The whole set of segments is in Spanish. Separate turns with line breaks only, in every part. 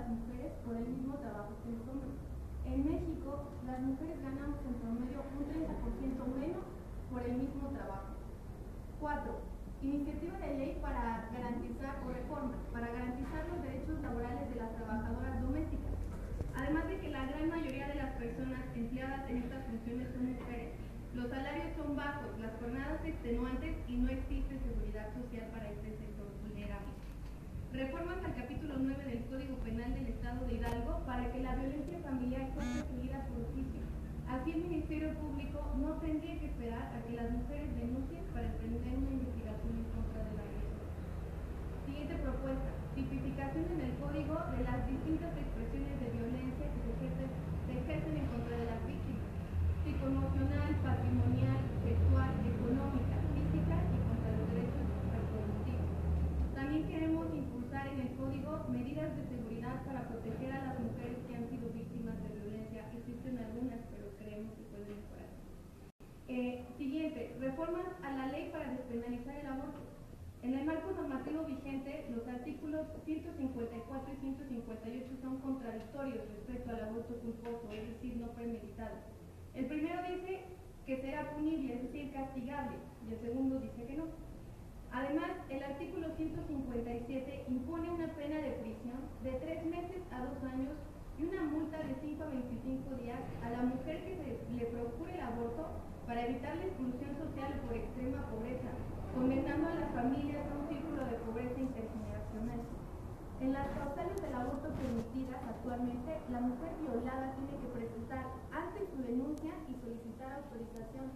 las mujeres por el mismo trabajo que los hombres. En México, las mujeres ganamos en promedio un 30% menos por el mismo trabajo. 4. Iniciativa de ley para garantizar o reforma, para garantizar los derechos laborales de las trabajadoras domésticas. Además de que la gran mayoría de las personas empleadas en estas funciones son mujeres, los salarios son bajos, las jornadas extenuantes y no existe seguridad social para este sector vulnerable. Reformas al capítulo 9 del Código Penal del Estado de Hidalgo para que la violencia familiar sea perseguida por juicio. Así el Ministerio Público no tendría que esperar a que las mujeres denuncien para emprender una investigación en contra de la violencia. Siguiente propuesta: tipificación en el Código de las distintas expresiones de violencia que se ejercen en contra de las víctimas: psicoemocional, patrimonial, sexual, económica, física y contra los derechos reproductivos. También queremos impulsar en el Código medidas de seguridad para proteger a las mujeres que han sido víctimas de violencia. Existen algunas, pero creemos que pueden mejorar. Siguiente, reformas a la ley para despenalizar el aborto. En el marco normativo vigente, los artículos 154 y 158 son contradictorios respecto al aborto culposo, es decir, no premeditado. El primero dice que será punible, es decir, castigable, y el segundo dice que no. Además, el artículo 157 impone una pena de prisión de 3 meses a 2 años y una multa de 5 a 25 días a la mujer que le procure el aborto para evitar la exclusión social o por extrema pobreza, condenando a las familias a un círculo de pobreza intergeneracional. En las causales del aborto permitidas actualmente, la mujer violada tiene que presentar antes su denuncia y solicitar autorización.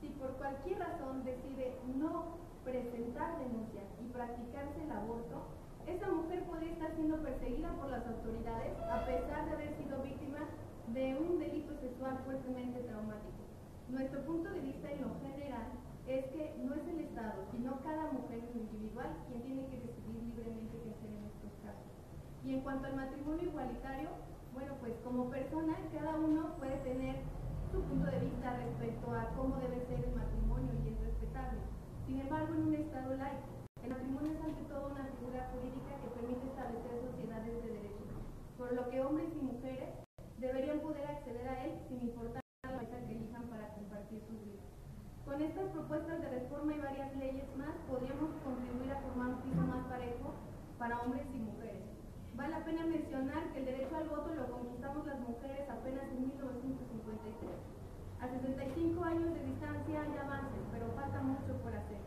Si por cualquier razón decide no presentar denuncia y practicarse el aborto, esa mujer podría estar siendo perseguida por las autoridades a pesar de haber sido víctima de un delito sexual fuertemente traumático. Nuestro punto de vista en lo general es que no es el Estado, sino cada mujer en lo individual quien tiene que decidir libremente qué hacer en estos casos. Y en cuanto al matrimonio igualitario, bueno, pues como persona, cada uno puede tener su punto de vista respecto a cómo debe ser el matrimonio y es respetable. Sin embargo, en un Estado laico, el matrimonio es ante todo una figura jurídica que permite establecer sociedades de derechos, por lo que hombres y mujeres deberían poder acceder a él sin importar la pareja que elijan para compartir sus vidas. Con estas propuestas de reforma y varias leyes más, podríamos contribuir a formar un piso más parejo para hombres y mujeres. Vale la pena mencionar que el derecho al voto lo conquistamos las mujeres apenas en 1953. A 65 años de distancia hay avances, pero falta mucho por hacer.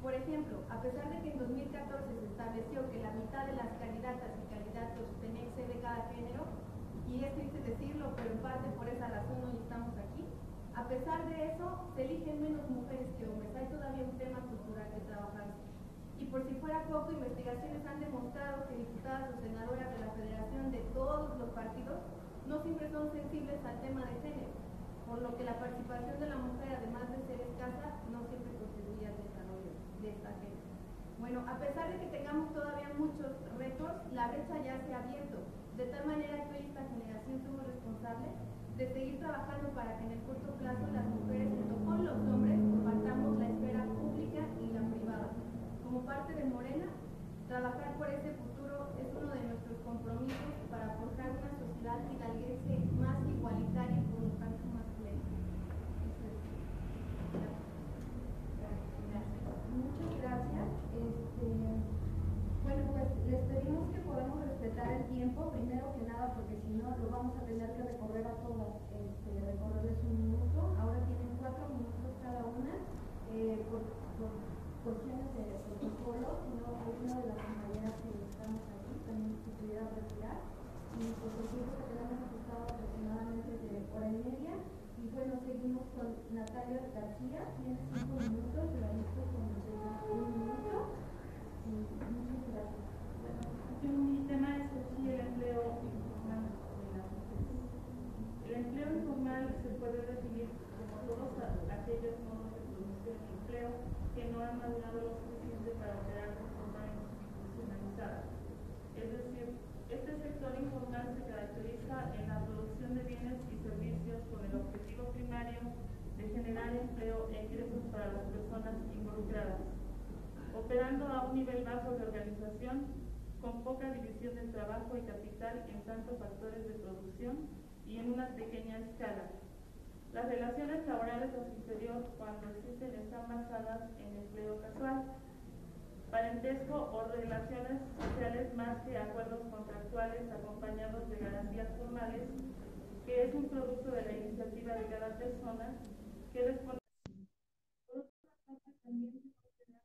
Por ejemplo, a pesar de que en 2014 se estableció que la mitad de las candidatas y candidatos tenían que ser de cada género, y es triste decirlo, pero en parte por esa razón hoy estamos aquí, a pesar de eso, se eligen menos mujeres que hombres. Hay todavía un tema cultural que trabajar. Y por si fuera poco, investigaciones han demostrado que diputadas o senadoras de la Federación de todos los partidos no siempre son sensibles al tema de género, por lo que la participación de la mujer, además de ser escasa, no siempre contribuye al desarrollo de esta agenda. Bueno, a pesar de que tengamos todavía muchos retos, la brecha ya se ha abierto, de tal manera que hoy esta generación somos responsables de seguir trabajando para que en el corto plazo las mujeres, junto con los hombres, compartamos la esfera pública y la privada. Como parte de Morena, trabajar por ese futuro es uno de nuestros compromisos para forjar una sociedad hidalguense más igualitaria y por lo tanto más plena.
Muchas gracias. Bueno, pues les pedimos que podamos respetar el tiempo, primero que nada, porque si no lo vamos a tener que recorrer a todas, recorrerles un minuto. Ahora tienen 4 minutos cada una, por cuestiones de protocolo, sino alguna de las compañeras que estamos aquí también se pudiera retirar. Y pues el tiempo que tenemos ajustado aproximadamente de hora y media. Y bueno, seguimos con Natalia García, tiene 5 minutos, Evaristo con 1 minuto. Y muchas gracias.
Bueno, mi tema es sí, el empleo informal de las mujeres. El empleo informal se puede definir como todos aquellos modos de producción y empleo que no han madurado lo suficiente para operar de forma institucionalizada. Es decir, este sector informal se caracteriza en la producción de bienes y servicios con el objetivo primario de generar empleo e ingresos para las personas involucradas, operando a un nivel bajo de organización, con poca división del trabajo y capital en tantos factores de producción y en una pequeña escala. Las relaciones laborales a su interior, cuando existen, están basadas en empleo casual, parentesco o relaciones sociales más que acuerdos contractuales acompañados de garantías formales, que es un producto de la iniciativa de cada persona que responde. Por otra parte, también se considera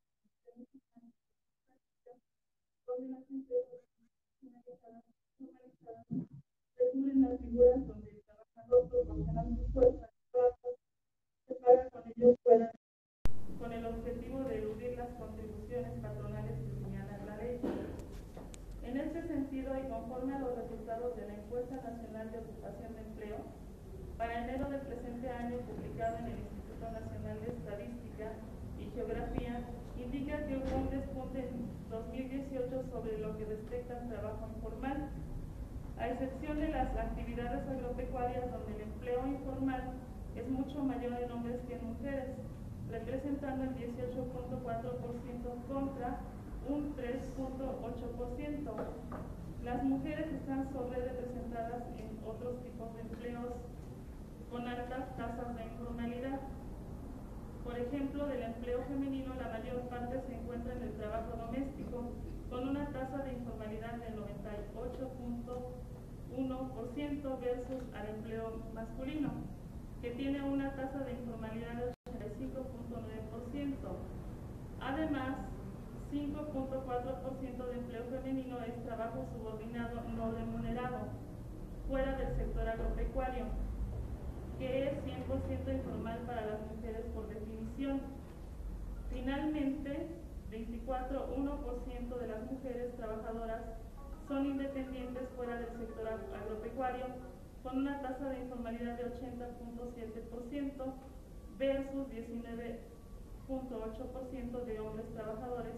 donde las empresas formalizadas definen las figuras donde el trabajador proporciona su fuerza se paga con ello fuera con el objetivo de eludir las contribuciones patronales que señala la ley. En este sentido, y conforme a los resultados de la Encuesta Nacional de Ocupación de Empleo, para enero del presente año, publicado en el Instituto Nacional de Estadística y Geografía, indica que hubo un despunte en 2018 sobre lo que respecta al trabajo informal, a excepción de las actividades agropecuarias, donde el empleo informal es mucho mayor en hombres que en mujeres, representando el 18.4% contra un 3.8%. Las mujeres están sobrerepresentadas en otros tipos de empleos con altas tasas de informalidad. Por ejemplo, del empleo femenino, la mayor parte se encuentra en el trabajo doméstico, con una tasa de informalidad del 98.1% versus al empleo masculino, que tiene una tasa de informalidad del 85.9%. Además, 5.4% de empleo femenino es trabajo subordinado no remunerado, fuera del sector agropecuario, que es 100% informal para las mujeres por definición. Finalmente, 24.1% de las mujeres trabajadoras son independientes fuera del sector agropecuario, con una tasa de informalidad de 80.7% versus 19.8% de hombres trabajadores,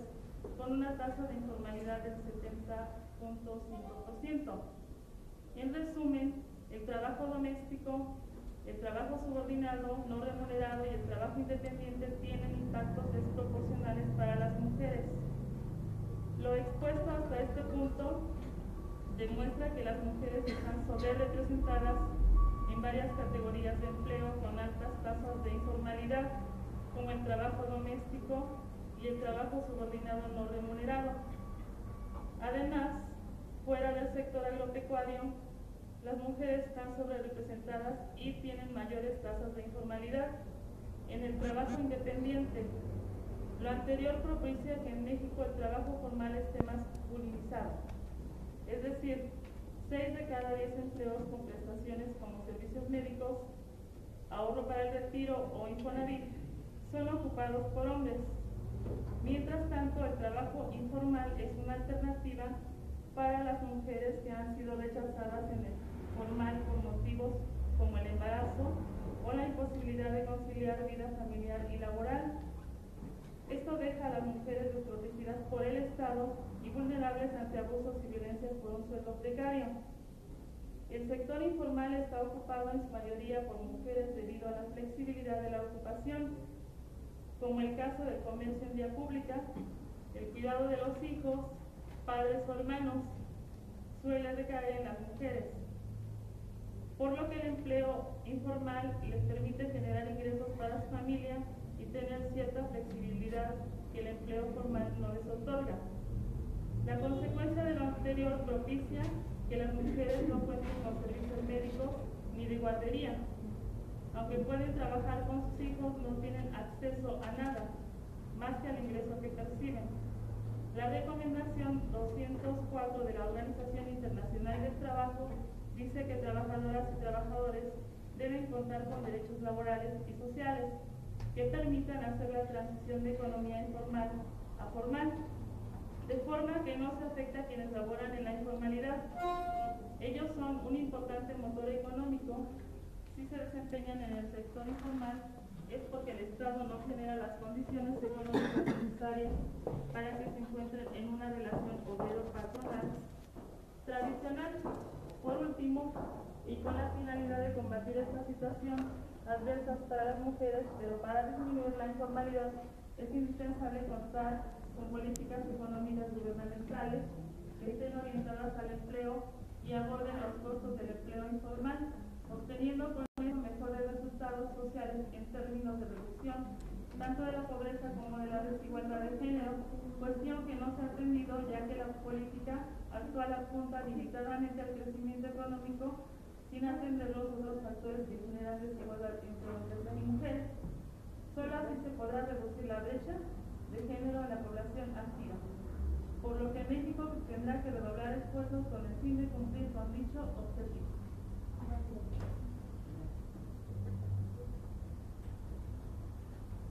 con una tasa de informalidad del 70.5%. En resumen, el trabajo doméstico, el trabajo subordinado no remunerado y el trabajo independiente tienen impactos desproporcionales para las mujeres. Lo expuesto hasta este punto demuestra que las mujeres están sobrerepresentadas en varias categorías de empleo con altas tasas de informalidad, como el trabajo doméstico y el trabajo subordinado no remunerado. Además, fuera del sector agropecuario, las mujeres están sobrerepresentadas y tienen mayores tasas de informalidad en el trabajo independiente. Lo anterior propicia que en México el trabajo formal esté masculinizado, es decir, 6 de cada 10 empleos con prestaciones como servicios médicos, ahorro para el retiro o Infonavit son ocupados por hombres. Mientras tanto, el trabajo informal es una alternativa para las mujeres que han sido rechazadas en el formal por motivos como el embarazo o la imposibilidad de conciliar vida familiar y laboral. Esto deja a las mujeres desprotegidas por el Estado y vulnerables ante abusos y violencias por un sueldo precario. El sector informal está ocupado en su mayoría por mujeres debido a la flexibilidad de la ocupación, como el caso del comercio en vía pública, el cuidado de los hijos, padres o hermanos, suele recaer en las mujeres, por lo que el empleo informal les permite generar ingresos para su familia y tener cierta flexibilidad que el empleo formal no les otorga. La consecuencia de lo anterior propicia que las mujeres no cuenten con servicios médicos ni de guardería. Aunque pueden trabajar con sus hijos, no tienen acceso a nada, más que al ingreso que perciben. La recomendación 204 de la Organización Internacional del Trabajo dice que trabajadoras y trabajadores deben contar con derechos laborales y sociales que permitan hacer la transición de economía informal a formal, de forma que no se afecte a quienes laboran en la informalidad. Ellos son un importante motor económico. Si se desempeñan en el sector informal es porque el Estado no genera las condiciones económicas necesarias para que se encuentren en una relación obrero-patronal tradicional. Por último, y con la finalidad de combatir esta situación adversa para las mujeres, pero para disminuir la informalidad, es indispensable contar con políticas económicas gubernamentales que estén orientadas al empleo y aborden los costos del empleo informal, obteniendo con eso mejores resultados sociales en términos de reducción tanto de la pobreza como de la desigualdad de género, cuestión que no se ha atendido ya que la política actual apunta limitadamente al crecimiento económico sin atender los otros factores que generan desigualdad entre hombres y mujeres. Solo así se podrá reducir la brecha de género en la población activa, por lo que México tendrá que redoblar esfuerzos con el fin de cumplir con dicho objetivo.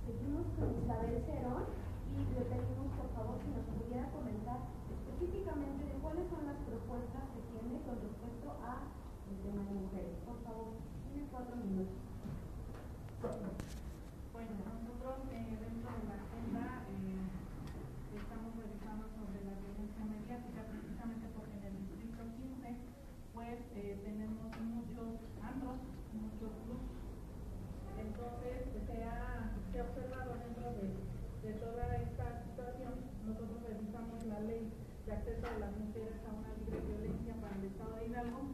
Seguimos con Isabel Cerón y le pedimos por favor si nos pudiera comentar específicamente de cuáles son las propuestas que tiene con respecto a el tema de mujeres. Por favor, tiene 4 minutos.
Bueno, nosotros dentro de la agenda estamos revisando sobre la violencia mediática, precisamente porque en el distrito 15 pues tenemos muchos antros, muchos clubs. Entonces se ha observado dentro de toda esta situación. Nosotros revisamos la ley de acceso de las mujeres a una libre violencia para el estado de Hidalgo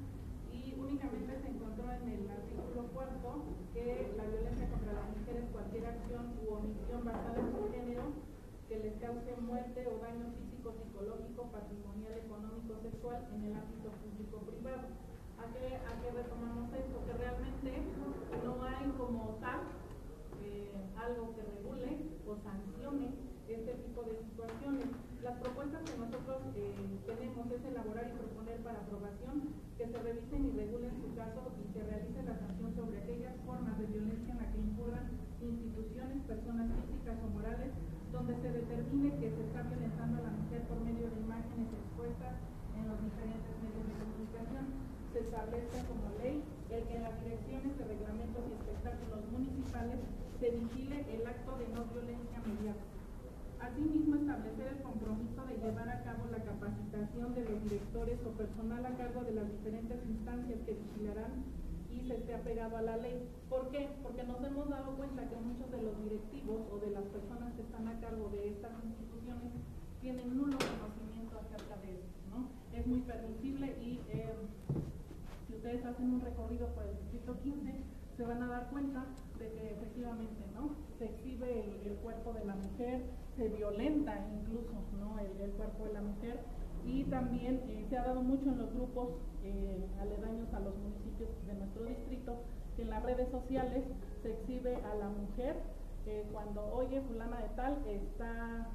y únicamente se encontró en el artículo 4 que la violencia contra las mujeres, cualquier acción u omisión basada en su género que les cause muerte o daño físico, psicológico, patrimonial, económico, sexual en el ámbito público-privado. ¿A qué retomamos esto? Que realmente no hay como tal algo que regule o sancione este tipo de situaciones. Las propuestas que nosotros tenemos es elaborar y proponer para aprobación que se revisen y regulen su caso y se realice la sanción sobre aquellas formas de violencia en la que incurran instituciones, personas físicas o morales, donde se determine que se está violentando a la mujer por medio de imágenes expuestas en los diferentes medios de comunicación. Se establezca como ley el que en las direcciones de reglamentos y espectáculos municipales se vigile el acto de no violencia mediática. Asimismo, establecer el compromiso de llevar a cabo la capacitación de los directores o personal a cargo de las diferentes instancias que vigilarán y se esté apegado a la ley. ¿Por qué? Porque nos hemos dado cuenta que muchos de los directivos o de las personas que están a cargo de estas instituciones tienen nulo conocimiento acerca de esto, ¿no? Es muy permisible y si ustedes hacen un recorrido por el distrito 15 se van a dar cuenta de que efectivamente, ¿no?, se exhibe el cuerpo de la mujer, se violenta incluso, ¿no?, el cuerpo de la mujer, y también se ha dado mucho en los grupos aledaños a los municipios de nuestro distrito, que en las redes sociales se exhibe a la mujer cuando, oye, fulana de tal está,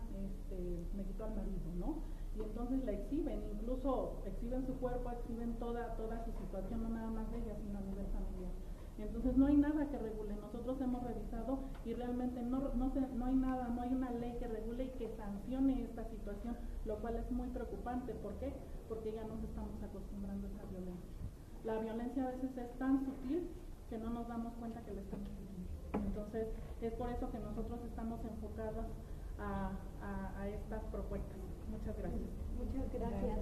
me quitó al marido, ¿no? Y entonces la exhiben, incluso exhiben su cuerpo, exhiben toda su situación, no nada más de ella, sino a nivel familiar. Entonces no hay nada que regule. Nosotros hemos revisado y realmente no hay nada, no hay una ley que regule y que sancione esta situación, lo cual es muy preocupante. ¿Por qué? Porque ya nos estamos acostumbrando a esa violencia. La violencia a veces es tan sutil que no nos damos cuenta que la estamos viviendo. Entonces es por eso que nosotros estamos enfocados a estas propuestas. Muchas gracias.
Muchas gracias.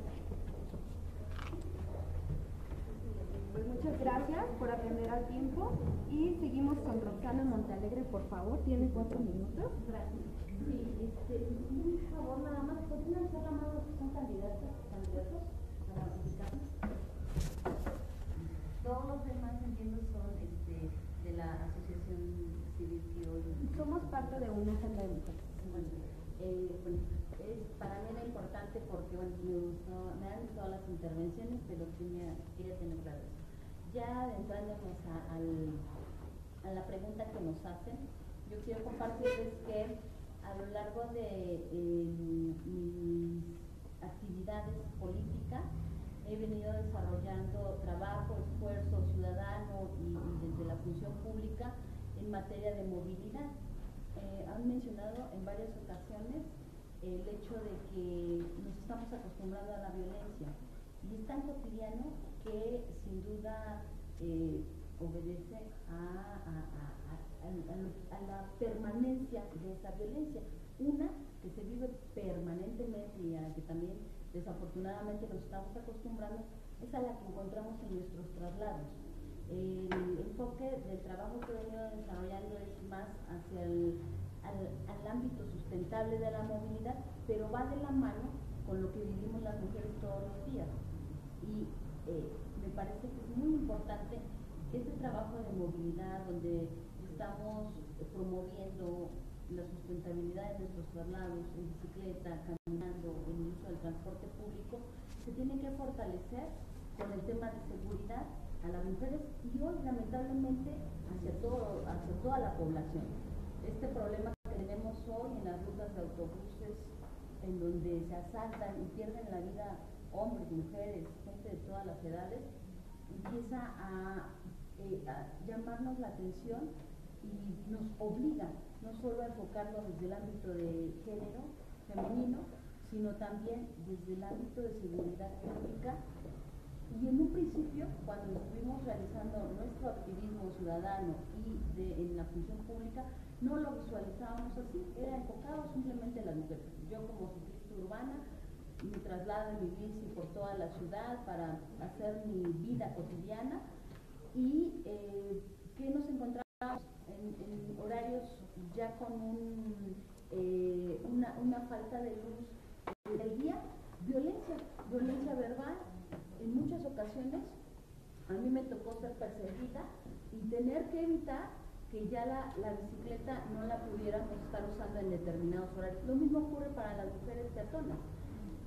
Pues muchas gracias por atender al tiempo y seguimos con Roxana Montalegre, por favor, tiene 4 minutos.
Gracias. Sí, por favor, nada más, ¿podrían hacer la mano los que son candidatos para ubicarnos? Todos los demás, entiendo, son de la Asociación Civil que hoy...
Somos parte de una agenda de mujeres.
Para mí era importante porque me han gustado las intervenciones, pero quería tener claro eso. Ya adentrándonos a la pregunta que nos hacen, yo quiero compartirles que a lo largo de mis actividades políticas he venido desarrollando trabajo, esfuerzo ciudadano y desde la función pública en materia de movilidad. Han mencionado en varias ocasiones el hecho de que nos estamos acostumbrando a la violencia y es tan cotidiano que sin duda obedece a la permanencia de esa violencia, una que se vive permanentemente y a la que también desafortunadamente nos estamos acostumbrando, es a la que encontramos en nuestros traslados. El enfoque del trabajo que he venido desarrollando es más hacia al ámbito sustentable de la movilidad, pero va de la mano con lo que vivimos las mujeres todos los días. Y me parece que es muy importante este trabajo de movilidad, donde estamos promoviendo la sustentabilidad de nuestros traslados en bicicleta, caminando, en el uso del transporte público, se tiene que fortalecer con el tema de seguridad a las mujeres y hoy lamentablemente hacia toda la población. Este problema que tenemos hoy en las rutas de autobuses, en donde se asaltan y pierden la vida hombres, mujeres, gente de todas las edades, empieza a llamarnos la atención y nos obliga no solo a enfocarlo desde el ámbito de género femenino, sino también desde el ámbito de seguridad pública. Y en un principio, cuando estuvimos realizando nuestro activismo ciudadano y en la función pública, no lo visualizábamos así, era enfocado simplemente en las mujeres. Yo como ciclista urbana me traslado en mi bici por toda la ciudad para hacer mi vida cotidiana y que nos encontramos en horarios ya con una falta de luz del día, violencia verbal. En muchas ocasiones a mí me tocó ser perseguida y tener que evitar que ya la bicicleta no la pudiéramos estar usando en determinados horarios. Lo mismo ocurre para las mujeres peatonas.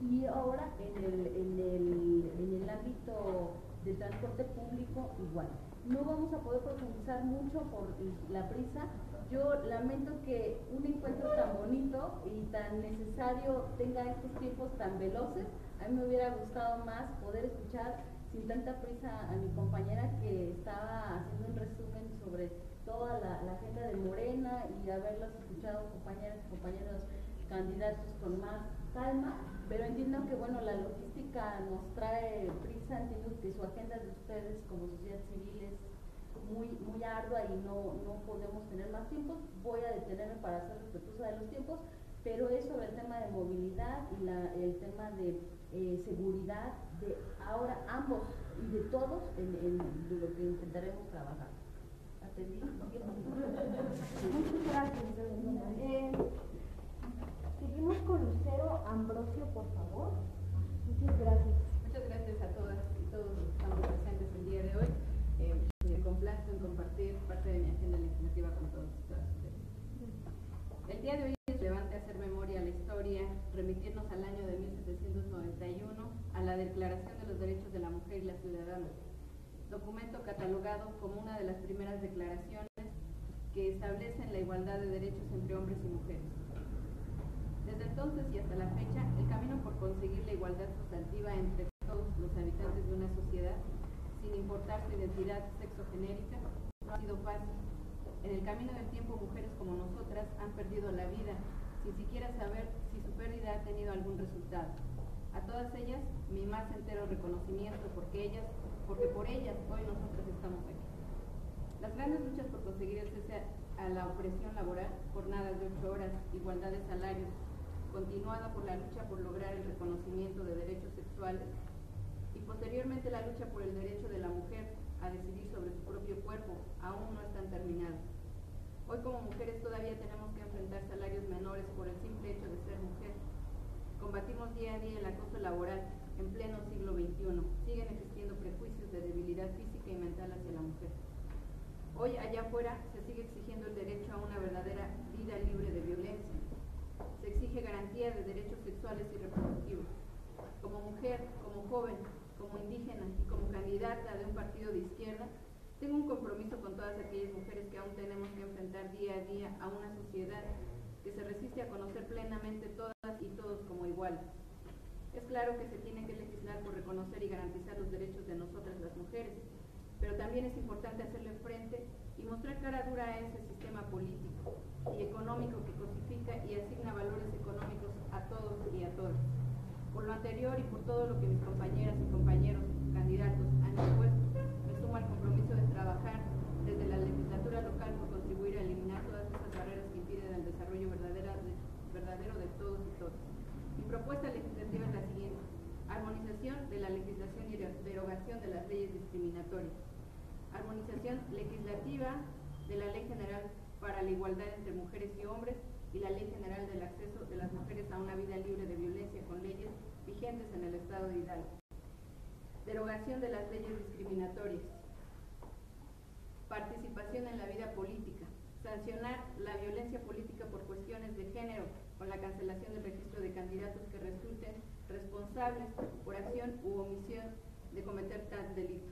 Y ahora en el ámbito del transporte público igual. No vamos a poder profundizar mucho por la prisa. Yo lamento que un encuentro tan bonito y tan necesario tenga estos tiempos tan veloces. A mí me hubiera gustado más poder escuchar sin tanta prisa a mi compañera que estaba haciendo un resumen sobre toda la agenda de Morena y haberlos escuchado compañeras y compañeros candidatos con más calma, pero entiendo que bueno, la logística nos trae prisa, entiendo que su agenda de ustedes como sociedad civil es muy ardua y no podemos tener más tiempo. Voy a detenerme para ser respetuosa de los tiempos, pero es sobre el tema de movilidad y el tema de seguridad de ahora ambos y de todos en lo que intentaremos trabajar.
Muchas gracias. Seguimos con Lucero Ambrosio, por favor. Muchas gracias.
Muchas gracias a todas y todos los que estamos presentes el día de hoy. Me complazco en compartir parte de mi agenda legislativa con todos ustedes. El día de hoy es relevante hacer memoria a la historia, remitirnos al año de 1791, a la Declaración de los Derechos de la Mujer y la Ciudadana, documento catalogado como una de las primeras declaraciones que establecen la igualdad de derechos entre hombres y mujeres. Desde entonces y hasta la fecha, el camino por conseguir la igualdad sustantiva entre todos los habitantes de una sociedad, sin importar su identidad sexogenérica, no ha sido fácil. En el camino del tiempo, mujeres como nosotras han perdido la vida, sin siquiera saber si su pérdida ha tenido algún resultado. A todas ellas, mi más entero reconocimiento, porque por ellas hoy nosotras estamos aquí. Las grandes luchas por conseguir el cese a la opresión laboral, jornadas de 8 horas, igualdad de salarios, continuada por la lucha por lograr el reconocimiento de derechos sexuales y posteriormente la lucha por el derecho de la mujer a decidir sobre su propio cuerpo, aún no están terminadas. Hoy como mujeres todavía tenemos que enfrentar salarios menores por el simple hecho de ser mujer. Combatimos día a día el acoso laboral en pleno siglo XXI. Siguen existiendo prejuicios de debilidad física y mental hacia la mujer. Hoy allá afuera se sigue exigiendo el derecho a una verdadera vida libre de violencia. Se exige garantía de derechos sexuales y reproductivos. Como mujer, como joven, como indígena y como candidata de un partido de izquierda, tengo un compromiso con todas aquellas mujeres que aún tenemos que enfrentar día a día a una sociedad que se resiste a conocer plenamente todas y todos como iguales. Es claro que se tiene que legislar por reconocer y garantizar los derechos de nosotras las mujeres, pero también es importante hacerle frente y mostrar cara dura a ese sistema político y económico que cosifica y asigna valores económicos a todos y a todas. Por lo anterior y por todo lo que mis compañeras y compañeros candidatos han expuesto, me sumo al compromiso de trabajar desde la legislatura local por contribuir a eliminar todas esas barreras que impiden el desarrollo verdadero de todos y todas. Mi propuesta legislativa es la siguiente: armonización de la legislación y derogación de las leyes discriminatorias, armonización legislativa de la Ley General para la Igualdad entre Mujeres y Hombres y la Ley General del Acceso de las Mujeres a una vida libre de violencia con leyes vigentes en el estado de Hidalgo. Derogación de las leyes discriminatorias. Participación en la vida política. Sancionar la violencia política por cuestiones de género con la cancelación del registro de candidatos que resulten responsables por acción u omisión de cometer tal delito.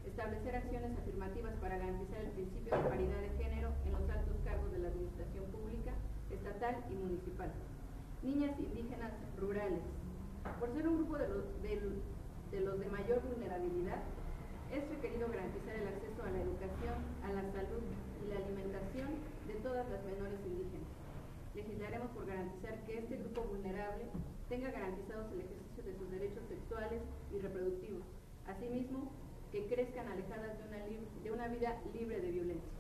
Establecer acciones afirmativas para garantizar el principio de paridad de género en los altos cargos de la administración pública, estatal y municipal. Niñas indígenas rurales. Por ser un grupo de los de mayor vulnerabilidad, es requerido garantizar el acceso a la educación, a la salud y la alimentación de todas las menores indígenas. Legislaremos por garantizar que este grupo vulnerable tenga garantizados el ejercicio de sus derechos sexuales y reproductivos, asimismo que crezcan alejadas de una vida libre de violencia.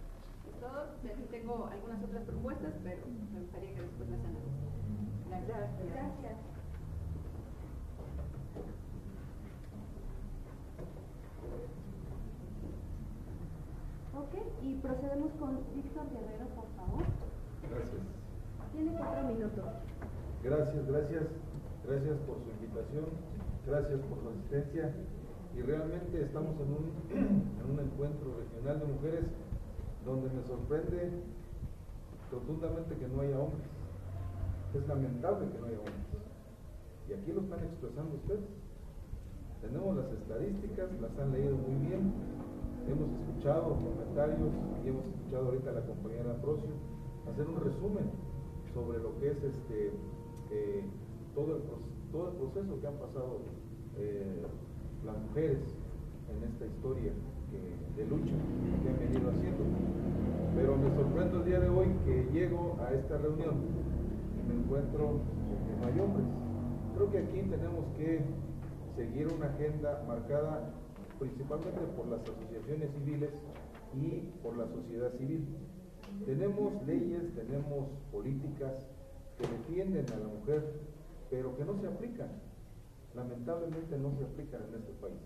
Es todo. Tengo algunas otras propuestas, pero me gustaría que después las analicen.
Gracias. Ok, y procedemos con Víctor Guerrero, por favor.
Gracias.
Tiene 4 minutos.
Gracias por su invitación, gracias por su asistencia. Y realmente estamos en un encuentro regional de mujeres donde me sorprende rotundamente que no haya hombres. Es lamentable que no haya hombres. Y aquí lo están expresando ustedes. Tenemos las estadísticas, las han leído muy bien, hemos escuchado comentarios y hemos escuchado ahorita a la compañera Ambrosio hacer un resumen sobre lo que es todo el proceso que han pasado las mujeres en esta historia de lucha que han venido haciendo. Pero me sorprendo el día de hoy que llego a esta reunión y me encuentro que no hay hombres. Creo que aquí tenemos que seguir una agenda marcada principalmente por las asociaciones civiles y por la sociedad civil. Tenemos leyes, tenemos políticas que defienden a la mujer, pero que no se aplican. Lamentablemente no se aplican en este país.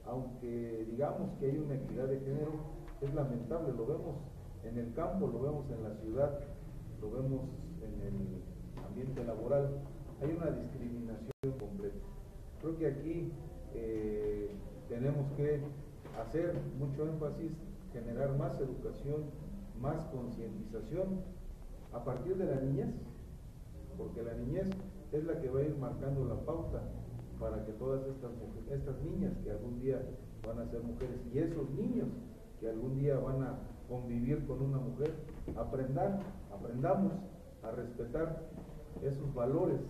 Aunque digamos que hay una equidad de género, es lamentable, lo vemos en el campo, lo vemos en la ciudad, lo vemos en el ambiente laboral. Hay una discriminación completa. Creo que aquí tenemos que hacer mucho énfasis, generar más educación, más concientización a partir de la niñez, porque la niñez es la que va a ir marcando la pauta para que todas estas niñas que algún día van a ser mujeres y esos niños que algún día van a convivir con una mujer, aprendamos a respetar esos valores,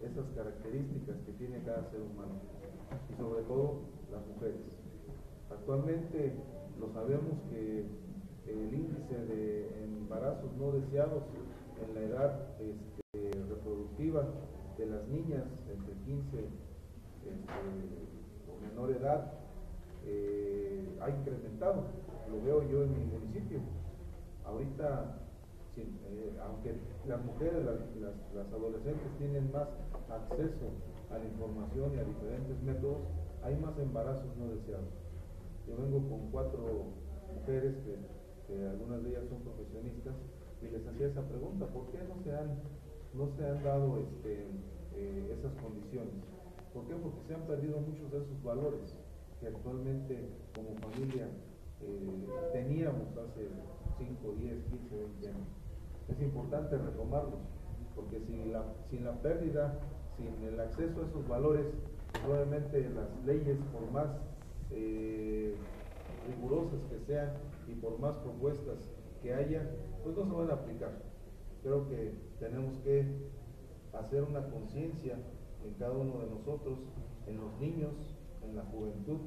esas características que tiene cada ser humano y sobre todo las mujeres. Actualmente lo sabemos que el índice de embarazos no deseados en la edad reproductiva de las niñas entre 15 o menor edad ha incrementado. Lo veo yo en mi municipio. Ahorita, aunque las mujeres, las adolescentes tienen más acceso a la información y a diferentes métodos, hay más embarazos no deseados. Yo vengo con 4 mujeres que algunas de ellas son profesionistas y les hacía esa pregunta: ¿por qué no se han dado esas condiciones? ¿Por qué? Porque se han perdido muchos de esos valores que actualmente como familia teníamos hace 5, 10, 15, 20 años. Es importante retomarlos, porque sin la pérdida, sin el acceso a esos valores, probablemente las leyes, por más rigurosas que sean y por más propuestas que haya, pues no se van a aplicar. Creo que tenemos que hacer una conciencia en cada uno de nosotros, en los niños, en la juventud,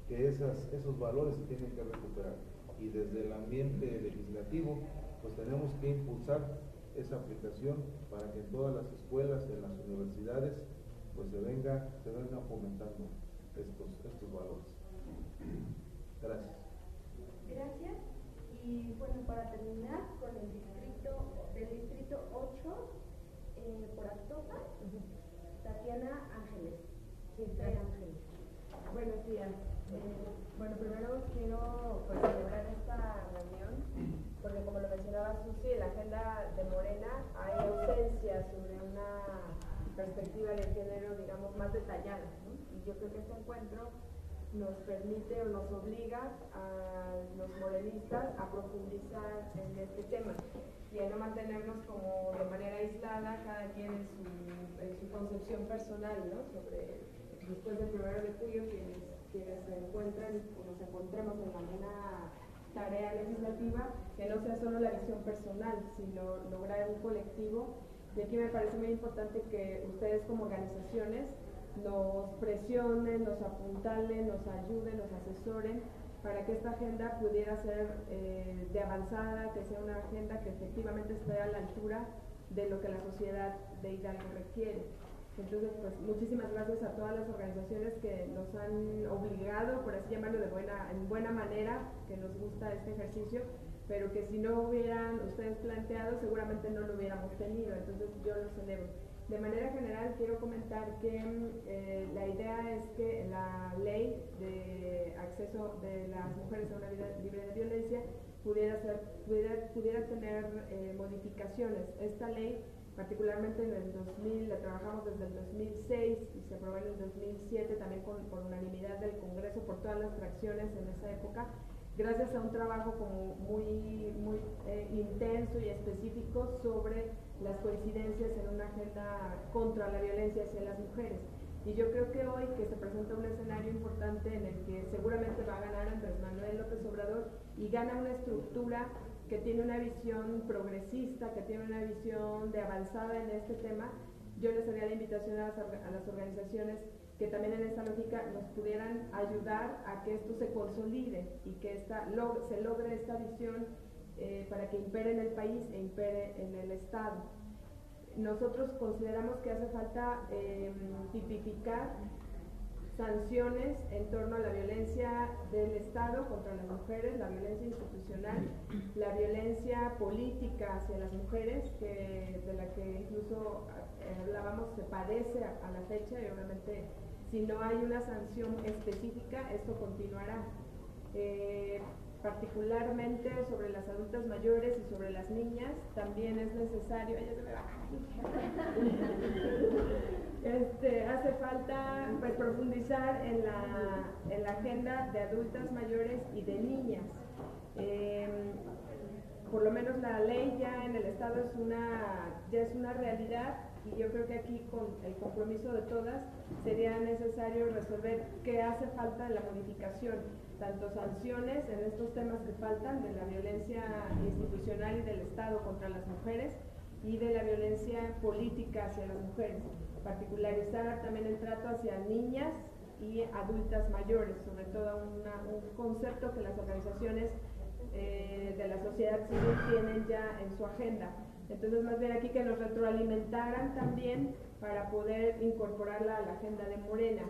que esos valores se tienen que recuperar. Y desde el ambiente legislativo, pues tenemos que impulsar esa aplicación para que en todas las escuelas, en las universidades, pues se vengan fomentando estos valores. Gracias.
Gracias. Y bueno, para terminar con el distrito 8, por Actopa, Tatiana Ángeles.
Sí, Ángeles. Buenos días. Bueno, primero quiero celebrar esta reunión, porque como lo mencionaba Susi, en la agenda de Morena hay ausencia sobre una perspectiva de género, digamos, más detallada, ¿no? Y yo creo que este encuentro nos permite o nos obliga a los morenistas a profundizar en este tema y a no mantenernos como de manera aislada, cada quien en su concepción personal, ¿no? Sobre, después del 1 de julio, quienes se encuentren o nos encontremos en alguna tarea legislativa, que no sea solo la visión personal, sino lograr un colectivo. Y aquí me parece muy importante que ustedes como organizaciones nos presionen, nos apuntalen, nos ayuden, nos asesoren para que esta agenda pudiera ser de avanzada, que sea una agenda que efectivamente esté a la altura de lo que la sociedad de Hidalgo requiere. Entonces, pues muchísimas gracias a todas las organizaciones que nos han obligado, por así llamarlo, en buena manera, que nos gusta este ejercicio, pero que si no hubieran ustedes planteado, seguramente no lo hubiéramos tenido. Entonces, yo lo celebro. De manera general, quiero comentar que la idea es que la ley de acceso de las mujeres a una vida libre de violencia pudiera tener modificaciones. Esta ley, particularmente en el 2000, la trabajamos desde el 2006 y se aprobó en el 2007 también por unanimidad del Congreso, por todas las fracciones en esa época, gracias a un trabajo como muy intenso y específico sobre las coincidencias en una agenda contra la violencia hacia las mujeres. Y yo creo que hoy que se presenta un escenario importante en el que seguramente va a ganar Andrés Manuel López Obrador y gana una estructura que tiene una visión progresista, que tiene una visión de avanzada en este tema, yo les haría la invitación a las organizaciones que también en esta lógica nos pudieran ayudar a que esto se consolide y que se logre esta visión para que impere en el país e impere en el Estado. Nosotros consideramos que hace falta tipificar sanciones en torno a la violencia del Estado contra las mujeres, la violencia institucional, la violencia política hacia las mujeres, de la que incluso hablábamos, se padece a la fecha, y obviamente si no hay una sanción específica, esto continuará. Particularmente sobre las adultas mayores y sobre las niñas, también es necesario, hace falta pues profundizar en la agenda de adultas mayores y de niñas. Por lo menos la ley ya en el Estado ya es una realidad, y yo creo que aquí con el compromiso de todas sería necesario resolver qué hace falta en la modificación, tanto sanciones en estos temas que faltan de la violencia institucional y del Estado contra las mujeres y de la violencia política hacia las mujeres, particularizar también el trato hacia niñas y adultas mayores, sobre todo un concepto que las organizaciones de la sociedad civil tienen ya en su agenda. Entonces, más bien aquí que nos retroalimentaran también para poder incorporarla a la agenda de Morena.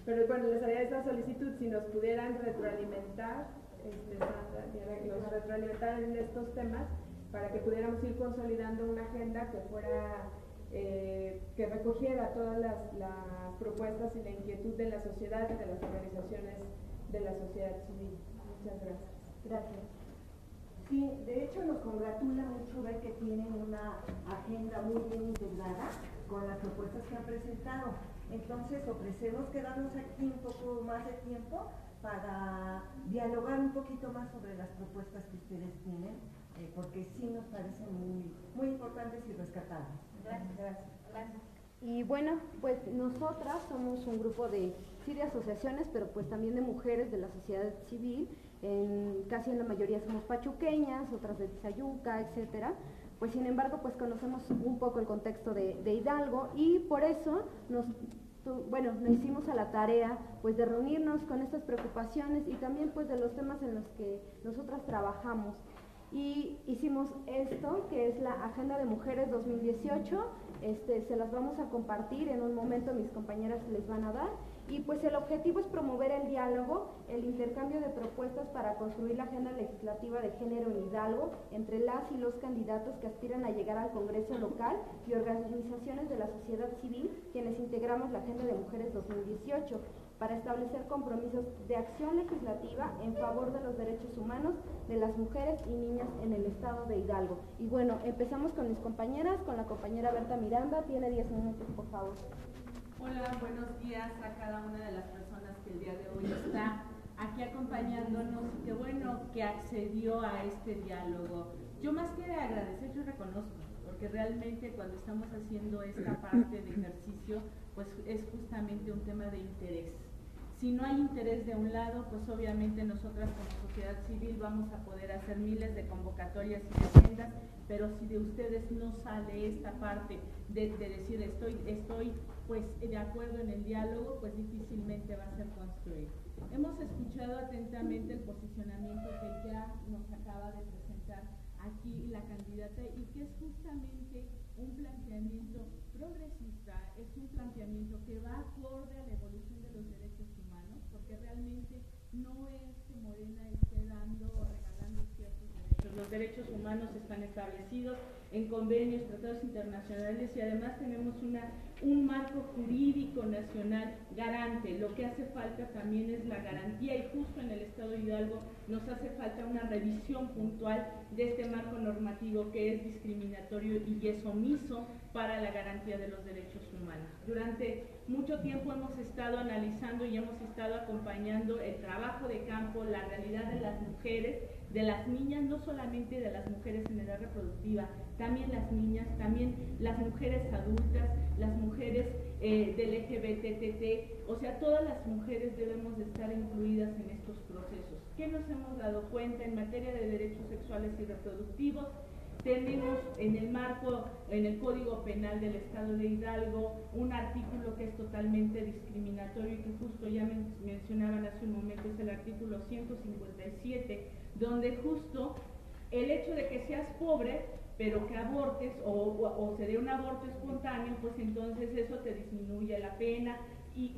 Pero bueno, les haría esta solicitud, si nos pudieran retroalimentar, nos retroalimentaran en estos temas para que pudiéramos ir consolidando una agenda que fuera que recogiera todas las propuestas y la inquietud de la sociedad y de las organizaciones de la sociedad civil. Muchas gracias.
Gracias. Sí, de hecho nos congratula mucho ver que tienen una agenda muy bien integrada con las propuestas que han presentado. Entonces ofrecemos quedarnos aquí un poco más de tiempo para dialogar un poquito más sobre las propuestas que ustedes tienen, porque sí nos parecen muy importantes y rescatables.
Gracias.
Y bueno, pues nosotras somos un grupo de asociaciones, pero pues también de mujeres de la sociedad civil, casi en la mayoría somos pachuqueñas, otras de Tizayuca, etcétera. Pues sin embargo, pues conocemos un poco el contexto de Hidalgo, y por eso nos hicimos a la tarea pues de reunirnos con estas preocupaciones y también pues de los temas en los que nosotras trabajamos. Y hicimos esto, que es la Agenda de Mujeres 2018, se las vamos a compartir en un momento, mis compañeras les van a dar, Y pues el objetivo es promover el diálogo, el intercambio de propuestas para construir la agenda legislativa de género en Hidalgo entre las y los candidatos que aspiran a llegar al Congreso local y organizaciones de la sociedad civil quienes integramos la Agenda de Mujeres 2018 para establecer compromisos de acción legislativa en favor de los derechos humanos de las mujeres y niñas en el estado de Hidalgo. Y bueno, empezamos con mis compañeras, con la compañera Berta Miranda, tiene 10 minutos, por favor.
Hola, buenos días a cada una de las personas que el día de hoy está aquí acompañándonos y que bueno que accedió a este diálogo. Yo más que agradecer, yo reconozco, porque realmente cuando estamos haciendo esta parte de ejercicio, pues es justamente un tema de interés. Si no hay interés de un lado, pues obviamente nosotras como sociedad civil vamos a poder hacer miles de convocatorias y de agendas, pero si de ustedes no sale esta parte de decir estoy pues de acuerdo en el diálogo, pues difícilmente va a ser construido. Hemos escuchado atentamente el posicionamiento que ya nos acaba de presentar aquí la candidata y que es justamente un planteamiento progresista, es un planteamiento que va acorde a la evolución de los derechos humanos, porque realmente no es que Morena esté dando o regalando ciertos derechos. Los derechos humanos están establecidos en convenios, tratados internacionales y además tenemos un marco jurídico nacional garante. Lo que hace falta también es la garantía y justo en el estado de Hidalgo nos hace falta una revisión puntual de este marco normativo que es discriminatorio y es omiso para la garantía de los derechos humanos. Durante mucho tiempo hemos estado analizando y hemos estado acompañando el trabajo de campo, la realidad de las mujeres, de las niñas, no solamente de las mujeres en edad reproductiva, también las niñas, también las mujeres adultas, las mujeres del LGBTT, o sea, todas las mujeres debemos de estar incluidas en estos procesos. ¿Qué nos hemos dado cuenta en materia de derechos sexuales y reproductivos? Tenemos en el marco, en el Código Penal del Estado de Hidalgo, un artículo que es totalmente discriminatorio y que justo ya mencionaban hace un momento, es el artículo 157, donde justo el hecho de que seas pobre, pero que abortes o se dé un aborto espontáneo, pues entonces eso te disminuye la pena,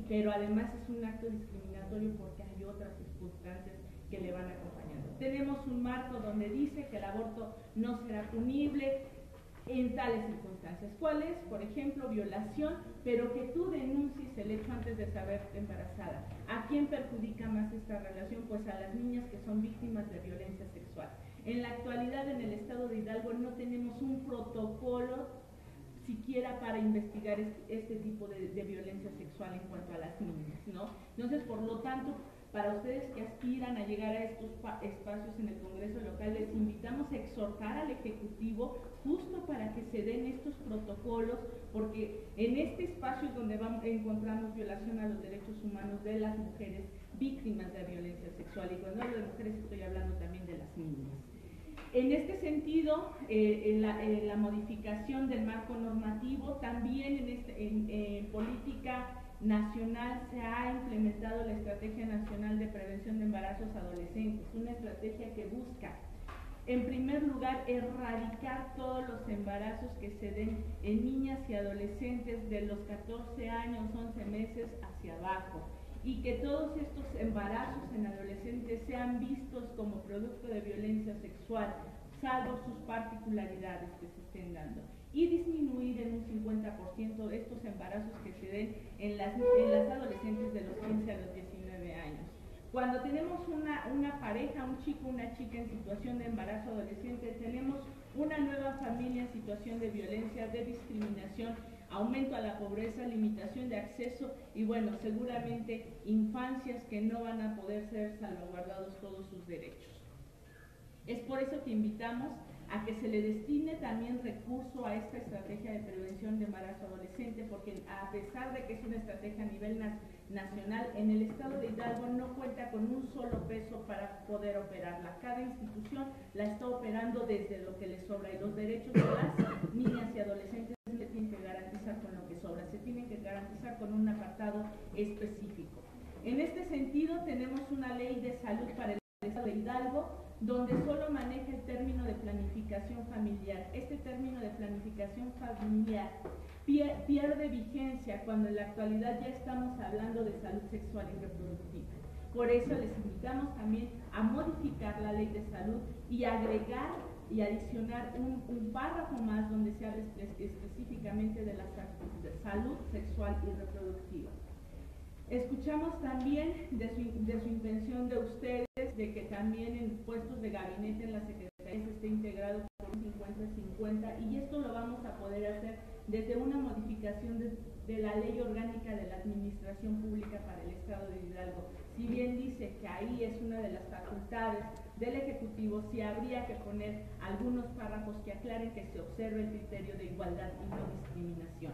pero además es un acto discriminatorio porque hay otras circunstancias que le van acompañando. Tenemos un marco donde dice que el aborto no será punible en tales circunstancias. ¿Cuál es? Por ejemplo, violación, pero que tú denuncies el hecho antes de saberte embarazada. ¿A quién perjudica más esta relación? Pues a las niñas que son víctimas de violencia sexual. En la actualidad en el estado de Hidalgo no tenemos un protocolo siquiera para investigar este tipo de violencia sexual en cuanto a las niñas, ¿no? Entonces, por lo tanto, para ustedes que aspiran a llegar a estos espacios en el Congreso local, les invitamos a exhortar al Ejecutivo justo para que se den estos protocolos, porque en este espacio es donde encontramos violación a los derechos humanos de las mujeres víctimas de violencia sexual, y cuando hablo de mujeres estoy hablando también de las niñas. En este sentido, la modificación del marco normativo, también en política nacional se ha implementado la Estrategia Nacional de Prevención de Embarazos Adolescentes, una estrategia que busca, en primer lugar, erradicar todos los embarazos que se den en niñas y adolescentes de los 14 años, 11 meses hacia abajo, y que todos estos embarazos en adolescentes sean vistos como producto de violencia sexual, salvo sus particularidades que se estén dando, y disminuir en un 50% estos embarazos que se den en las adolescentes de los 15 a los 19 años. Cuando tenemos una pareja, un chico, una chica en situación de embarazo adolescente, tenemos una nueva familia en situación de violencia, de discriminación, aumento a la pobreza, limitación de acceso y bueno, seguramente infancias que no van a poder ser salvaguardados todos sus derechos. Es por eso que invitamos a que se le destine también recurso a esta estrategia de prevención de embarazo adolescente, porque a pesar de que es una estrategia a nivel nacional, en el estado de Hidalgo no cuenta con un solo peso para poder operarla. Cada institución la está operando desde lo que le sobra, y los derechos de las niñas y adolescentes no se tienen que garantizar con lo que sobra, se tienen que garantizar con un apartado específico. En este sentido, tenemos una ley de salud para el
estado de Hidalgo, donde solo maneja el término de planificación familiar. Este término de planificación familiar pierde vigencia cuando en la actualidad ya estamos hablando de salud sexual y reproductiva. Por eso les invitamos también a modificar la ley de salud y agregar y adicionar un párrafo más donde se hable específicamente de la salud sexual y reproductiva. Escuchamos también de su intención de ustedes de que también en puestos de gabinete en la Secretaría se esté integrado por un 50-50, y esto lo vamos a poder hacer desde una modificación de la Ley Orgánica de la Administración Pública para el Estado de Hidalgo. Si bien dice que ahí es una de las facultades del Ejecutivo, sí habría que poner algunos párrafos que aclaren que se observe el criterio de igualdad y no discriminación.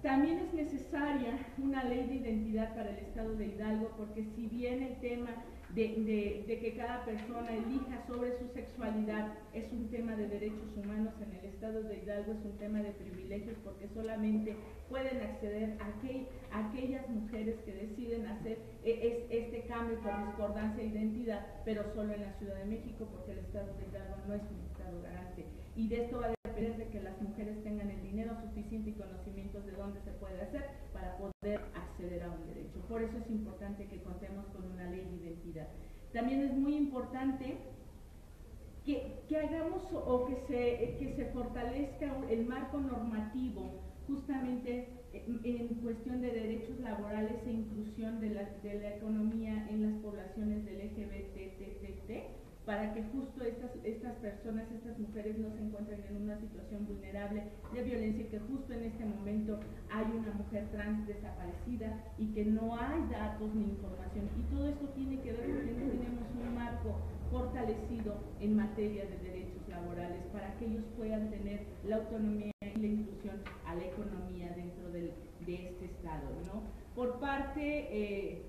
También es necesaria una ley de identidad para el Estado de Hidalgo, porque si bien el tema de que cada persona elija sobre su sexualidad es un tema de derechos humanos, en el Estado de Hidalgo es un tema de privilegios, porque solamente pueden acceder a aquellas mujeres que deciden hacer este cambio por discordancia de identidad, pero solo en la Ciudad de México, porque el Estado de Hidalgo no es un Estado garante. Y de esto va a depender de que las mujeres tengan el dinero suficiente y conocimientos de dónde se puede hacer para poder acceder a un derecho. Por eso es importante que contemos con una ley de identidad. También es muy importante que hagamos o que se fortalezca el marco normativo justamente en cuestión de derechos laborales e inclusión de la economía en las poblaciones del LGBT, para que justo estas personas, estas mujeres no se encuentren en una situación vulnerable de violencia, y que justo en este momento hay una mujer trans desaparecida y que no hay datos ni información. Y todo esto tiene que ver porque no tenemos un marco fortalecido en materia de derechos laborales para que ellos puedan tener la autonomía y la inclusión a la economía dentro de este Estado, ¿no? Por parte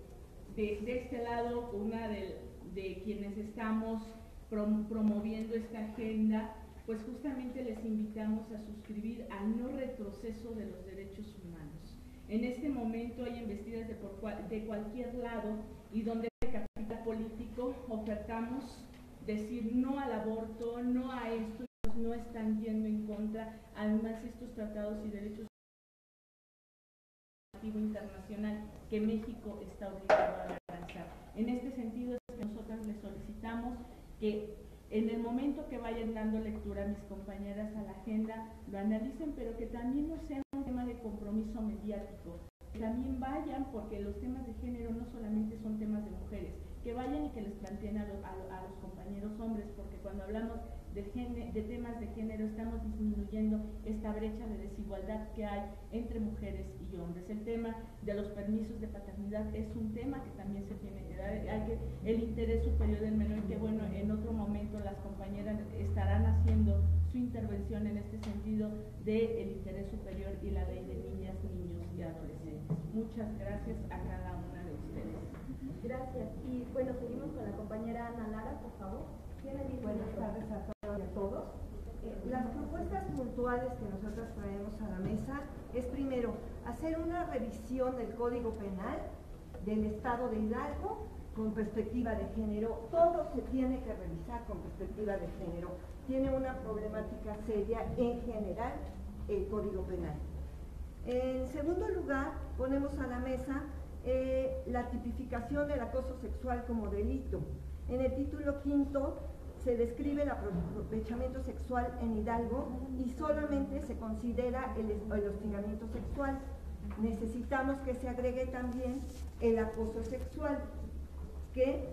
de este lado, una de quienes estamos promoviendo esta agenda, pues justamente les invitamos a suscribir al no retroceso de los derechos humanos. En este momento hay embestidas de cualquier lado, y donde el capital político ofertamos decir no al aborto, no a esto, no están yendo en contra. Además, estos tratados y derechos internacional que México está obligado a alcanzar. En este sentido es que nosotras les solicitamos que en el momento que vayan dando lectura a mis compañeras a la agenda, lo analicen, pero que también no sea un tema de compromiso mediático. También vayan, porque los temas de género no solamente son temas de mujeres, que vayan y que les planteen a los compañeros hombres, porque cuando hablamos de temas de género estamos disminuyendo esta brecha de desigualdad que hay entre mujeres y hombres. El tema de los permisos de paternidad es un tema que también se tiene que dar, el interés superior del menor, y que bueno, en otro momento las compañeras estarán haciendo su intervención en este sentido del interés superior y la ley de niñas, niños y adolescentes. Muchas gracias a cada una de ustedes.
Gracias. Y bueno, seguimos con la compañera Ana Lara, por favor. Buenas tardes a todas y a todos. Las propuestas puntuales que nosotros traemos a la mesa es, primero, hacer una revisión del Código Penal del Estado de Hidalgo con perspectiva de género. Todo se tiene que revisar con perspectiva de género. Tiene una problemática seria en general el Código Penal. En segundo lugar, ponemos a la mesa la tipificación del acoso sexual como delito. En el título quinto se describe el aprovechamiento sexual en Hidalgo y solamente se considera el hostigamiento sexual. Necesitamos que se agregue también el acoso sexual, que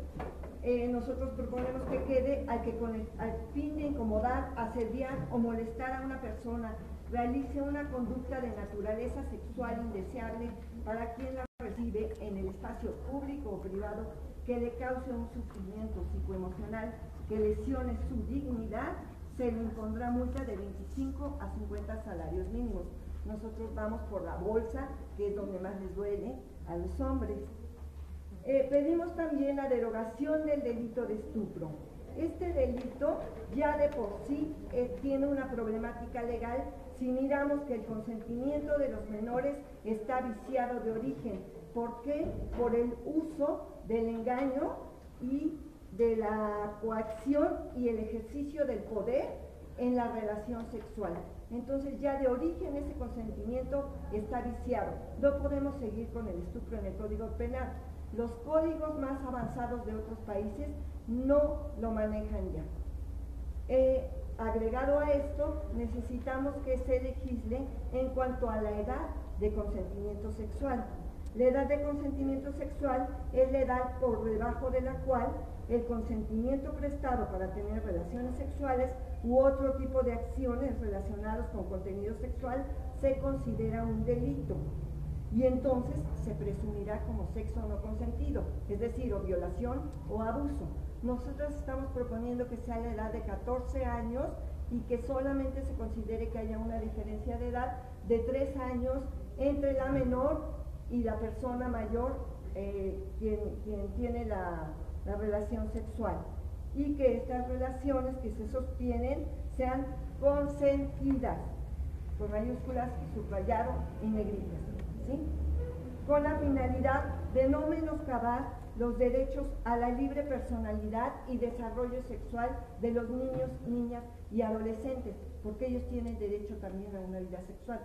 nosotros proponemos que quede al que con el fin de incomodar, asediar o molestar a una persona realice una conducta de naturaleza sexual indeseable para quien la recibe en el espacio público o privado, que le cause un sufrimiento psicoemocional que lesione su dignidad, se le impondrá multa de 25 a 50 salarios mínimos. Nosotros vamos por la bolsa, que es donde más les duele a los hombres. Pedimos también la derogación del delito de estupro. Este delito ya de por sí tiene una problemática legal si miramos que el consentimiento de los menores está viciado de origen. ¿Por qué? Por el uso del engaño
y de la coacción y el ejercicio del poder en la relación sexual. Entonces ya de origen ese consentimiento está viciado. No podemos seguir con el estupro en el Código Penal. Los códigos más avanzados de otros países no lo manejan ya. Agregado a esto, necesitamos que se legisle en cuanto a la edad de consentimiento sexual. La edad de consentimiento sexual es la edad por debajo de la cual el consentimiento prestado para tener relaciones sexuales u otro tipo de acciones relacionadas con contenido sexual se considera un delito. Y entonces se presumirá como sexo no consentido, es decir, o violación o abuso. Nosotros estamos proponiendo que sea la edad de 14 años y que solamente se considere que haya una diferencia de edad de 3 años entre la menor y la persona mayor quien tiene la relación sexual, y que estas relaciones que se sostienen sean consentidas, con mayúsculas, subrayado y negritas, ¿sí? Con la finalidad de no menoscabar los derechos a la libre personalidad y desarrollo sexual de los niños, niñas y adolescentes, porque ellos tienen derecho también a una vida sexual.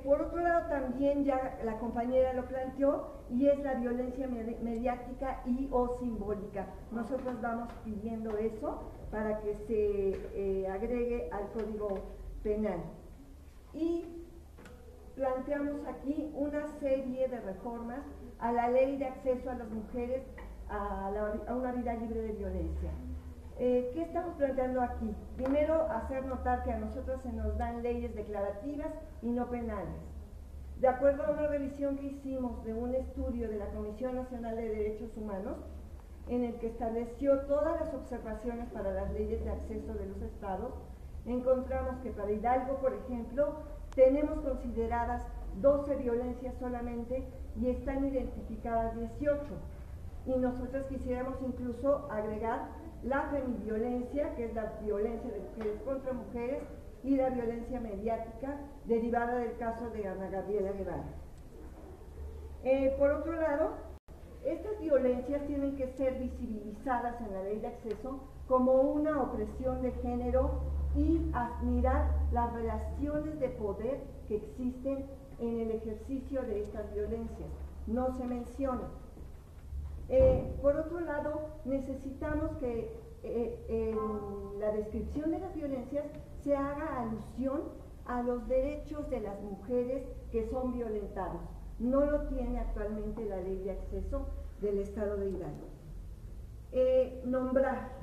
Por otro lado, también ya la compañera lo planteó, y es la violencia mediática y o simbólica. Nosotros vamos pidiendo eso para que se agregue al Código Penal. Y planteamos aquí una serie de reformas a la Ley de Acceso a las Mujeres a una vida libre de violencia. ¿Qué estamos planteando aquí? Primero, hacer notar que a nosotros se nos dan leyes declarativas y no penales. De acuerdo a una revisión que hicimos de un estudio de la Comisión Nacional de Derechos Humanos, en el que estableció todas las observaciones para las leyes de acceso de los estados, encontramos que para Hidalgo, por ejemplo, tenemos consideradas 12 violencias solamente y están identificadas 18. Y nosotros quisiéramos incluso agregar la femiviolencia, que es la violencia de mujeres contra mujeres, y la violencia mediática derivada del caso de Ana Gabriela Guevara. Por otro lado, estas violencias tienen que ser visibilizadas en la ley de acceso como una opresión de género y admirar las relaciones de poder que existen en el ejercicio de estas violencias. No se menciona. Por otro lado, necesitamos que en la descripción de las violencias se haga alusión a los derechos de las mujeres que son violentadas. No lo tiene actualmente la ley de acceso del Estado de Hidalgo. Nombrar.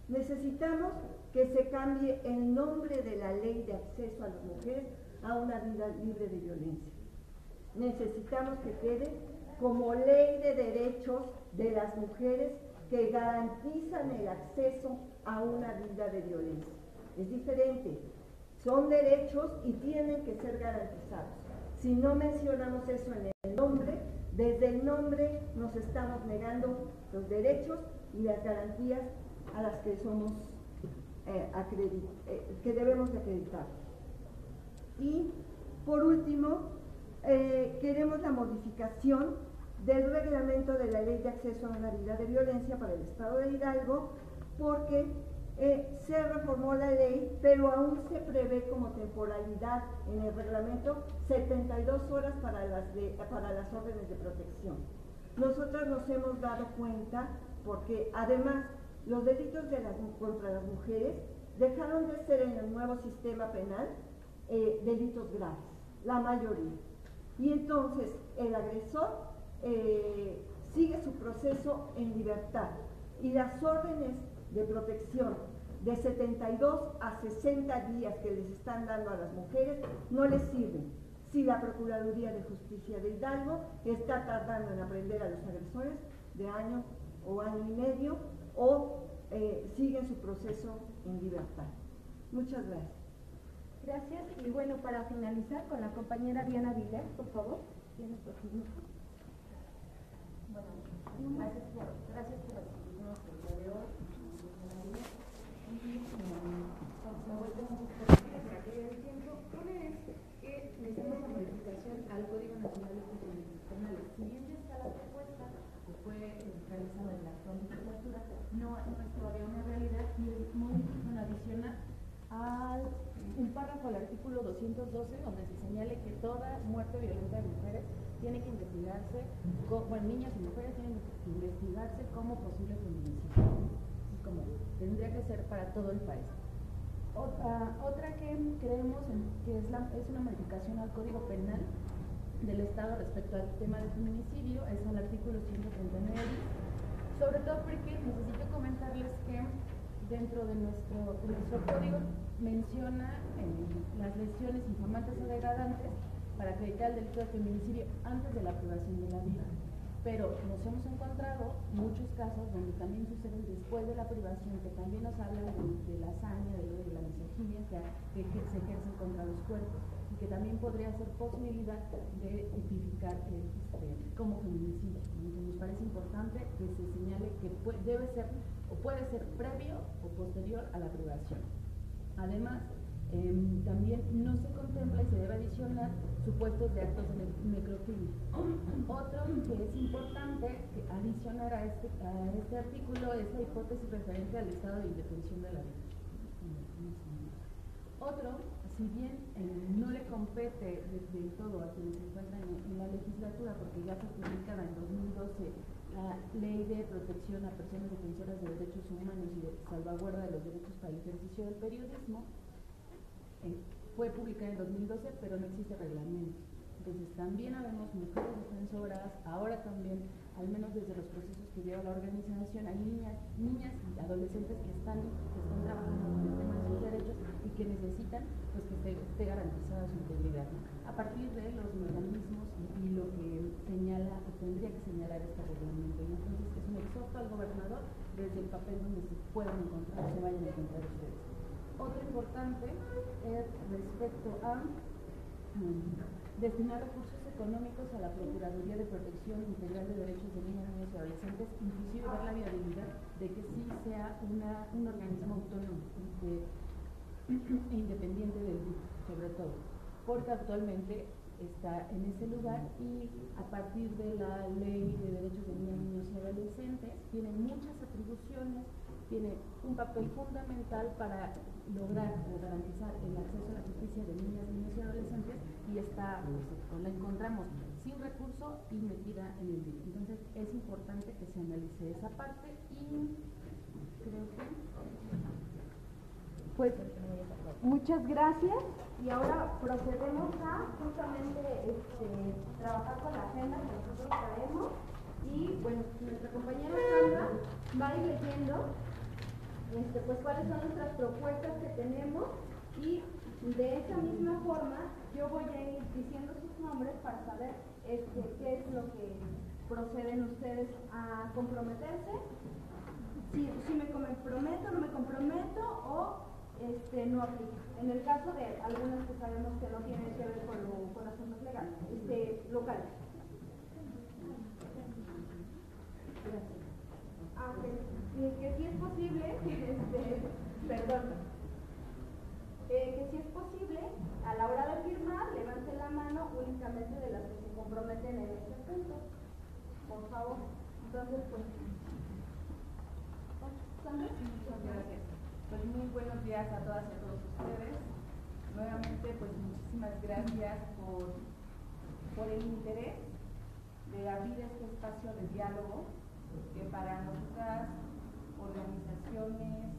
Necesitamos que se cambie el nombre de la ley de acceso a las mujeres a una vida libre de violencia. Necesitamos que quede como ley de derechos de las mujeres que garantizan el acceso a una vida de violencia. Es diferente, son derechos y tienen que ser garantizados. Si no mencionamos eso en el nombre, desde el nombre nos estamos negando los derechos y las garantías a las que somos que debemos de acreditar. Y por último, queremos la modificación del reglamento de la Ley de Acceso a una Vida de Violencia para el Estado de Hidalgo, porque se reformó la ley, pero aún se prevé como temporalidad en el reglamento 72 horas para las órdenes de protección. Nosotros nos hemos dado cuenta, porque además los delitos contra las mujeres dejaron de ser en el nuevo sistema penal delitos graves, la mayoría. Y entonces el agresor sigue su proceso en libertad, y las órdenes de protección de 72 a 60 días que les están dando a las mujeres no les sirven si la Procuraduría de Justicia de Hidalgo está tardando en aprender a los agresores de año o año y medio, o siguen su proceso en libertad. Muchas gracias.
Gracias. Y bueno, para finalizar, con la compañera Diana Villar, por favor. ¿Tienes por favor?
Bueno, gracias por recibirnos el día de hoy.
Me vuelvo un poco para que haya tiempo. Una es que necesitamos la modificación al Código Nacional de Procedimientos Penales. Si bien ya está la propuesta,
que fue realizada en la actual legislatura no es todavía una realidad y es muy adicional al un párrafo al artículo 212 donde se señale que toda muerte violenta de mujeres tiene que investigarse, niñas y mujeres tienen que investigarse como posible feminicidio, como tendría que ser para todo el país. Otra que creemos que es una modificación al Código Penal del Estado respecto al tema del feminicidio es al artículo 139, sobre todo porque necesito comentarles que dentro de nuestro código menciona las lesiones infamantes o degradantes para acreditar el delito de feminicidio antes de la privación de la vida. Pero nos hemos encontrado muchos casos donde también suceden después de la privación, que también nos hablan de la hazaña, de la misoginia que se ejerce contra los cuerpos, y que también podría ser posibilidad de tipificar como feminicidio. Entonces nos parece importante que se señale que debe ser o puede ser previo o posterior a la privación. Además, también no se contempla y se debe adicionar supuestos de actos de necrofilia. Otro que es importante adicionar a este artículo es la hipótesis referente al estado de indefensión de la vida. Otro, si bien no le compete del todo a quienes se encuentran en la legislatura, porque ya fue publicada en 2012 la Ley de Protección a Personas Defensoras de Derechos Humanos y de Salvaguarda de los Derechos para el Ejercicio del Periodismo, fue publicada en 2012, pero no existe reglamento. Entonces también habemos mujeres defensoras, ahora también, al menos desde los procesos que lleva la organización, hay niñas y adolescentes que están trabajando con el tema de sus derechos y que necesitan pues que esté garantizada su integridad, ¿no? A partir de los mecanismos y lo que señala o tendría que señalar este reglamento. Y entonces es un exhorto al gobernador desde el papel donde se puedan encontrar, se vayan a encontrar ustedes. Otro importante es respecto a destinar recursos económicos a la Procuraduría de Protección Integral de Derechos de Niñas, Niños y Adolescentes, inclusive ver la viabilidad de que sí sea un organismo autónomo e independiente del DIF, sobre todo, porque actualmente está en ese lugar y a partir de la Ley de Derechos de Niñas, Niños y Adolescentes tiene muchas atribuciones, tiene un papel fundamental para lograr o garantizar el acceso a la justicia de niñas, niños y adolescentes, y la encontramos sin recurso y metida en el DIF. Entonces es importante que se analice esa parte y creo que pues muchas gracias y ahora procedemos a justamente trabajar con la agenda que nosotros traemos y bueno, nuestra compañera Sandra va a ir leyendo pues cuáles son nuestras propuestas que tenemos y de esa misma forma yo voy a ir diciendo sus nombres para saber qué es lo que proceden ustedes a comprometerse, si me comprometo, no me comprometo o no aplica. En el caso de algunas que sabemos que no tienen que ver con las normas legales, locales. Gracias. Que si es posible, que si es posible, a la hora de firmar, levante la mano únicamente de las que se comprometen en este punto. Por favor. Entonces, pues. Sandra, muchas gracias.
Pues muy buenos días a todas y a todos ustedes. Nuevamente, pues muchísimas gracias por el interés de abrir este espacio de diálogo que para nosotras, organizaciones,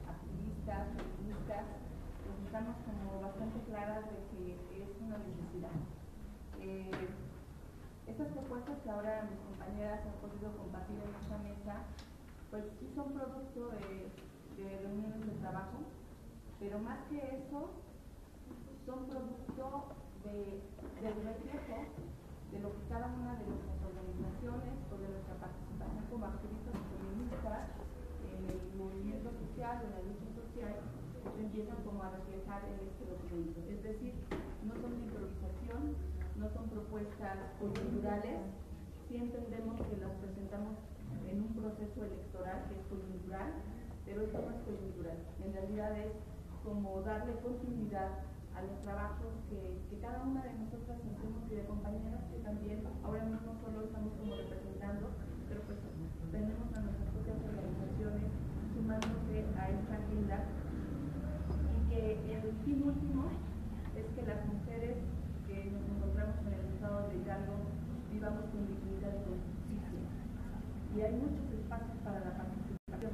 activistas, feministas, pues estamos como bastante claras de que es una necesidad. Estas propuestas que ahora mis compañeras han podido compartir en esta mesa, pues sí son producto de reuniones de trabajo, pero más que eso, son producto del reflejo de lo que cada una de nuestras organizaciones o de nuestra participación como activistas feministas en el movimiento social o en la lucha social empiezan como a reflejar en este documento. Es decir, no son de improvisación, no son propuestas coyunturales, sí entendemos que las presentamos en un proceso electoral que es coyuntural, pero esto no es coyuntural, en realidad es como darle continuidad a los trabajos que cada una de nosotras hacemos y de compañeras que también ahora mismo solo estamos como representando, pero pues tenemos a nuestras propias organizaciones sumándose a esta agenda, y que el fin último es que las mujeres que nos encontramos en el estado de Hidalgo vivamos con dignidad y con justicia. Y hay muchos espacios para la participación,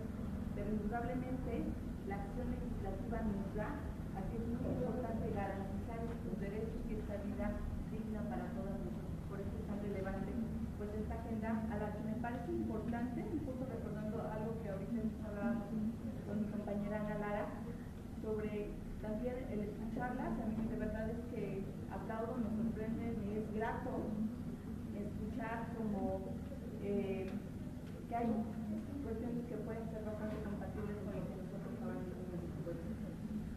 pero indudablemente la acción legislativa nos da a que es muy importante garantizar estos derechos y esta vida digna para todas nosotros. Por eso es tan relevante pues esta agenda, a la que me parece importante, un poco recordando algo que ahorita hablábamos con mi compañera Ana Lara, sobre también el escucharlas. A mí de verdad es que aplaudo, me sorprende, me es grato escuchar como que hay cuestiones que pueden ser bastante compatibles con lo que nosotros hablamos en México.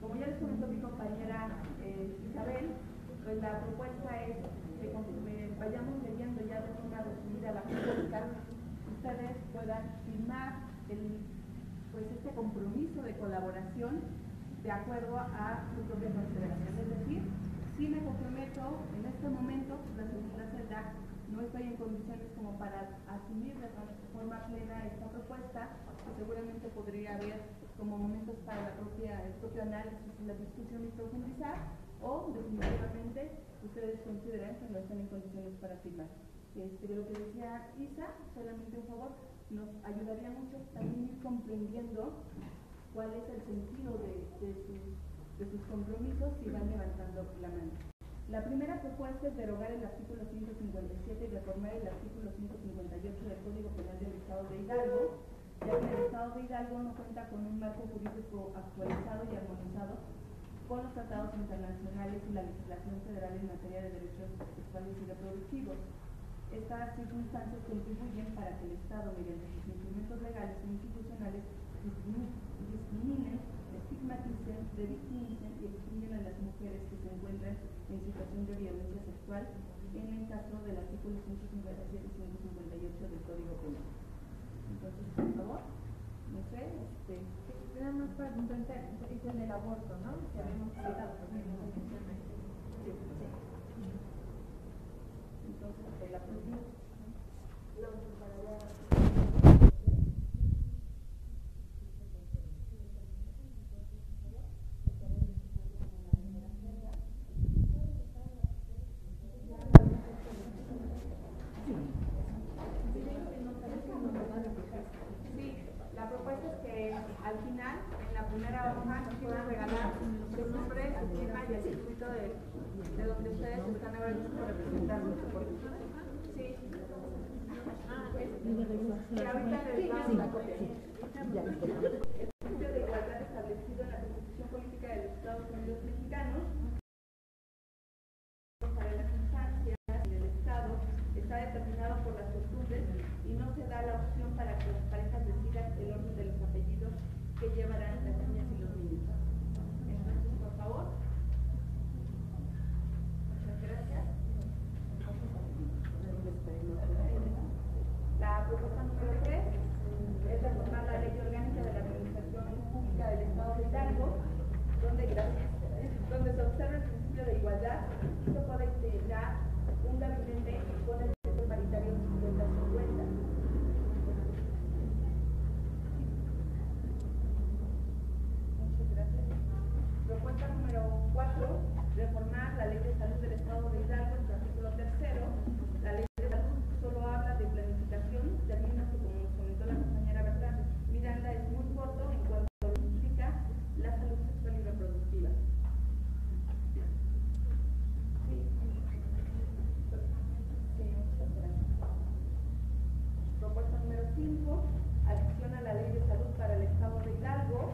Como ya les comentó mi compañera Isabel, pues la propuesta es que conforme vayamos leyendo ya de forma resumida la propuesta, ustedes puedan firmar pues este compromiso de colaboración de acuerdo a su propia consideración. Es decir, si me comprometo en este momento, la segunda celda, no estoy en condiciones como para asumir de forma plena esta propuesta, que seguramente podría haber como momentos para el propio análisis y la discusión y profundizar, o definitivamente ustedes consideran que no están en condiciones para firmar. De lo que decía Isa, solamente un favor, nos ayudaría mucho también ir comprendiendo cuál es el sentido de sus compromisos si van levantando la mano. La primera propuesta es derogar el artículo 157 y reformar el artículo 158 del Código Penal del Estado de Hidalgo, ya que el Estado de Hidalgo no cuenta con un marco jurídico actualizado y armonizado con los tratados internacionales y la legislación federal en materia de derechos sexuales y reproductivos. Estas circunstancias contribuyen para que el Estado, mediante sus instrumentos legales e institucionales, discriminen, estigmaticen, revictimicen y excluyen a las mujeres que se encuentran en situación de violencia sexual en el caso del artículo 157 y 158 del Código Penal. Entonces, por favor, no sé,
nada más para complementar, es el del aborto, ¿no? Que habíamos hablado.
Sí. Entonces, la próxima. La propuesta es que al final, en la primera hoja, nos puedan regalar su nombre, su firma y el circuito de donde ustedes están ahora mismo representando. Sí. Y ahorita les damos la copia. El principio de igualdad establecido en la Constitución Política de los Estados Unidos Mexicanos para las instancias en el Estado está determinado por las costumbres y no se da la opción para que las parejas decidan el orden de los apellidos que llevarán las niñas y los niños. Entonces, por favor. Muchas gracias. La propuesta número 3 es reformar la Ley Orgánica de la Administración Pública del Estado de Hidalgo, donde se observa el principio de igualdad y se puede integrar un gabinete con el sector paritario 50-50. Muchas gracias. Propuesta número 4, reformar la Ley de Salud del Estado de Hidalgo, en su artículo 3º. La Ley de Salud solo habla de planificación, términos que, como nos comentó la compañera Miranda, es muy corto en cuanto a lo que implica la salud sexual y reproductiva. Propuesta número 5, adición a la Ley de Salud para el Estado de Hidalgo.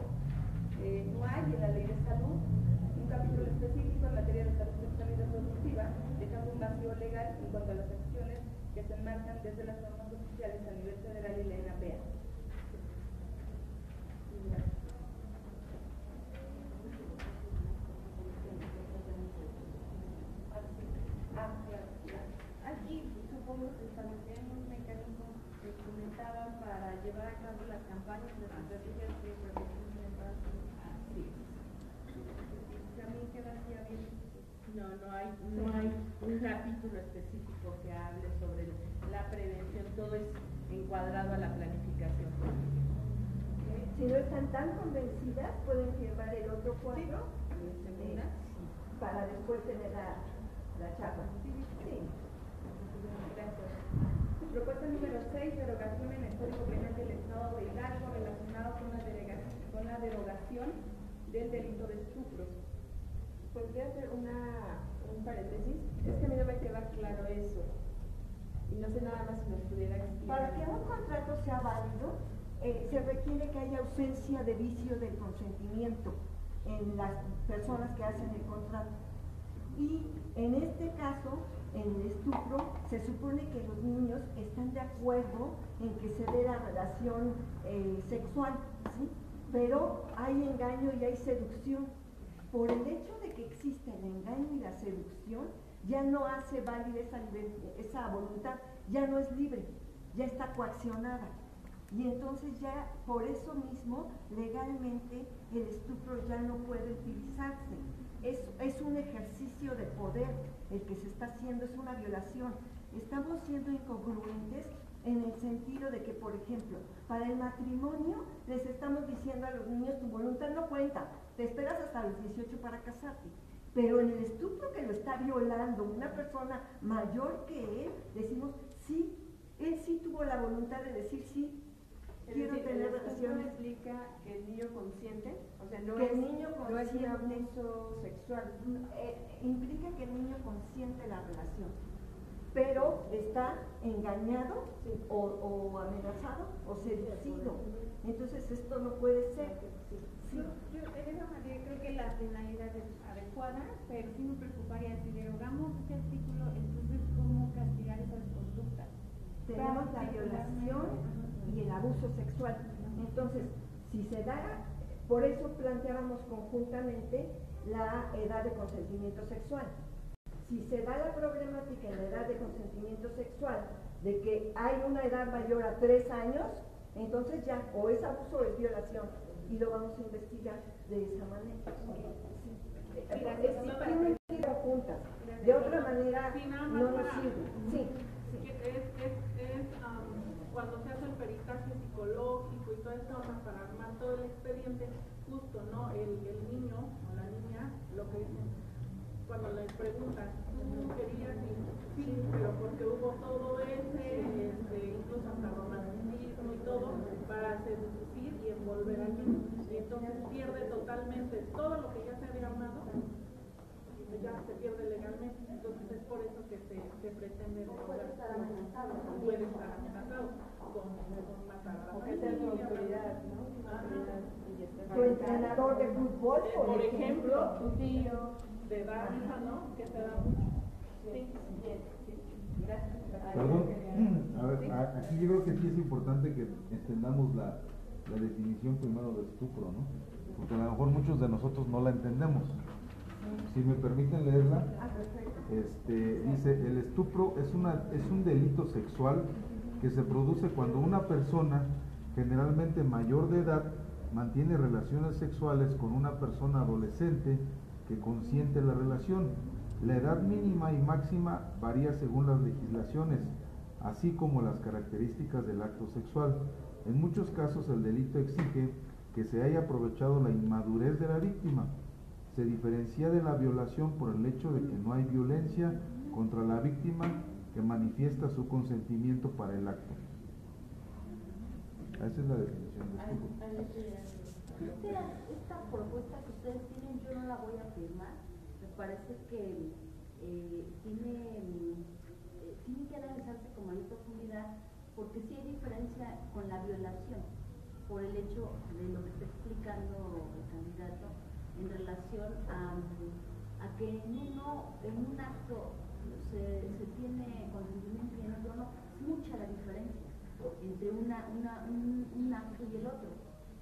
No hay en la Ley de Salud un capítulo específico en materia de salud sexual y reproductiva, dejando un vacío legal en cuanto a las acciones que se enmarcan desde las normas oficiales a nivel federal y la NAPEA. Aquí supongo que estableceremos un mecanismo que comentaban para llevar a cabo las campañas de estrategias de prevención de embarazo. Sí. También quedaría bien.
No hay un capítulo específico que hable sobre la prevención, todo es en
encuadrado a la planificación.
Si no están tan convencidas, pueden firmar el otro 4 para después tener la charla. Sí.
Gracias. Propuesta número 6, derogación en el Código Penal del Estado de Hidalgo relacionado con la derogación del delito de estupros.
¿Podría hacer un paréntesis? Es que a mí no me queda claro eso. Y no sé nada más si nos pudiera explicar.
Para que un contrato sea válido, se requiere que haya ausencia de vicio del consentimiento en las personas que hacen el contrato. Y en este caso, en el estupro, se supone que los niños están de acuerdo en que se dé la relación sexual, ¿sí? Pero hay engaño y hay seducción. Por el hecho de que existe el engaño y la seducción, ya no hace válida esa voluntad, ya no es libre, ya está coaccionada. Y entonces ya por eso mismo legalmente el estupro ya no puede utilizarse. Es un ejercicio de poder el que se está haciendo, es una violación. Estamos siendo incongruentes en el sentido de que, por ejemplo, para el matrimonio les estamos diciendo a los niños, tu voluntad no cuenta, te esperas hasta los 18 para casarte. Pero en el estupro que lo está violando una persona mayor que él, decimos, sí, él sí tuvo la voluntad de decir sí, quiero tener relaciones.
¿Eso implica que el niño consiente? O sea, no
que
es,
el niño
no es un
consiente,
abuso sexual.
implica que el niño consiente la relación, pero está engañado o amenazado o seducido. Entonces esto no puede ser.
Sí. Yo en esa materia creo que la penalidad es adecuada, pero sí me preocuparía si derogamos este artículo, entonces cómo castigar esas conductas.
Tenemos la violación y el abuso sexual. Entonces, si se da, por eso planteábamos conjuntamente la edad de consentimiento sexual. Si se da la problemática en la edad de consentimiento sexual de que hay una edad mayor a 3 años, entonces ya o es abuso o es violación y lo vamos a investigar de esa manera. Tienen que ir juntas, de otra manera no nos sirve. Sí.
Cuando se hace el peritaje psicológico y toda esta onda para armar todo el expediente, justo, ¿no? El niño o la niña, lo que dicen, cuando les preguntan, ¿tú querías? Sí, pero porque hubo todo incluso hasta romanticismo y todo, para seducir y envolver al niño. Y entonces pierde totalmente todo lo que ya se había armado, ya se pierde legalmente. Entonces es por eso que se pretende
Puede estar amenazado.
Puede estar amenazado con matar a la
autoridad, ¿no?
Tu entrenador de fútbol,
por ejemplo,
tu tío,
de edad, ¿no? Que se da mucho. Sí.
Gracias.
Perdón, a ver, aquí yo creo que sí es importante que entendamos la definición primero de estupro, ¿no? Porque a lo mejor muchos de nosotros no la entendemos. Si me permiten leerla, dice, el estupro es un delito sexual que se produce cuando una persona, generalmente mayor de edad, mantiene relaciones sexuales con una persona adolescente que consiente la relación. La edad mínima y máxima varía según las legislaciones, así como las características del acto sexual. En muchos casos el delito exige que se haya aprovechado la inmadurez de la víctima. Se diferencia de la violación por el hecho de que no hay violencia contra la víctima que manifiesta su consentimiento para el acto. Esa es la definición de estupro.
Esta propuesta que ustedes tienen, yo no la voy a firmar. Me parece que tiene que analizarse con mayor profundidad, porque sí hay diferencia con la violación, por el hecho de lo que está explicando el candidato en relación a que en un acto se tiene consentimiento y en otro no. Es mucha la diferencia entre un acto y el otro.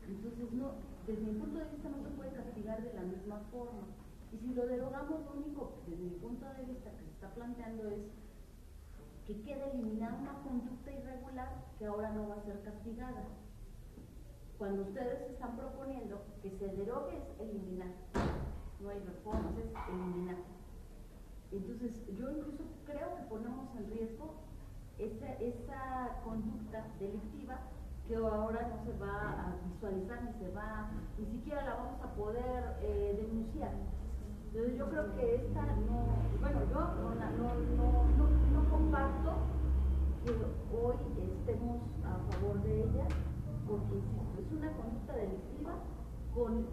Entonces, no, desde mi punto de vista no se puede castigar de la misma forma. Y si lo derogamos, lo único, desde mi punto de vista, que se está planteando es que quede eliminada una conducta irregular que ahora no va a ser castigada. Cuando ustedes están proponiendo que se derogue es eliminar, no hay reformas, es eliminar. Entonces, yo incluso creo que ponemos en riesgo esa conducta delictiva que ahora no se va a visualizar, ni siquiera la vamos a poder denunciar. Entonces yo creo que esta no, bueno, yo no comparto que hoy estemos a favor de ella, porque insisto, es una conducta delictiva con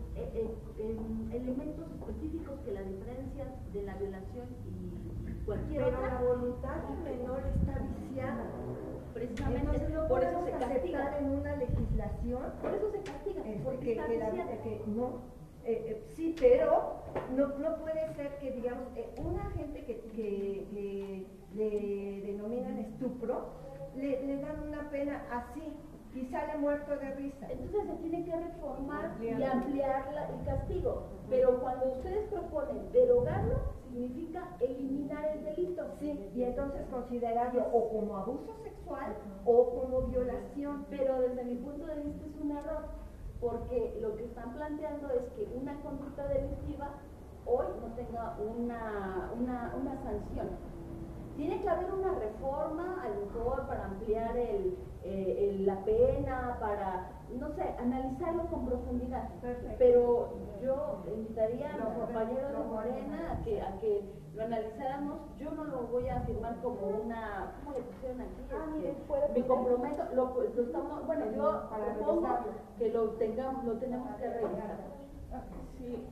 elementos específicos que la diferencian de la violación y cualquier
pero
otra.
la voluntad del menor está viciada.
Precisamente,
entonces no
por eso
podemos
se castiga.
aceptar en una legislación
Por eso se castiga, porque está viciada.
Sí, pero no puede ser que, digamos, una gente que le denominan estupro, le dan una pena así y sale muerto de risa.
Entonces se tiene que reformar y ampliar el castigo, pero cuando ustedes proponen derogarlo, significa eliminar el delito.
Sí, y entonces considerarlo o como abuso sexual o como violación.
Pero desde mi punto de vista es un error, porque lo que están planteando es que una conducta delictiva hoy no tenga una sanción. Tiene que haber una reforma, a lo mejor para ampliar la pena, para, no sé, analizarlo con profundidad.
Perfecto.
Pero yo invitaría a los compañeros de Morena a que lo analizáramos. Yo no lo voy a firmar como una, ¿cómo le pusieron aquí? Me comprometo, lo estamos, bueno, yo propongo que lo tenemos que revisar.
Sí,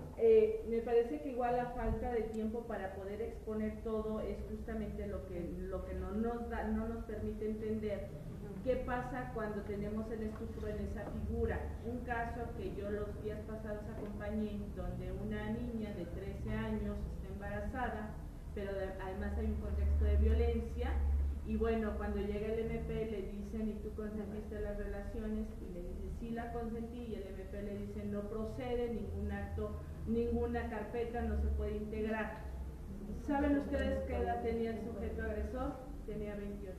me parece que igual la falta de tiempo para poder exponer todo es justamente lo que no nos permite entender qué pasa cuando tenemos el estupro en esa figura. Un caso que yo los días pasados acompañé, donde una niña de 13 años está embarazada, pero además hay un contexto de violencia. Y bueno, cuando llega el MP le dicen, ¿y tú consentiste las relaciones? Y le dice, sí la consentí, y el MP le dice, no procede, ningún acto, ninguna carpeta no se puede integrar. ¿Saben ustedes qué edad tenía el sujeto agresor? Tenía 28 años.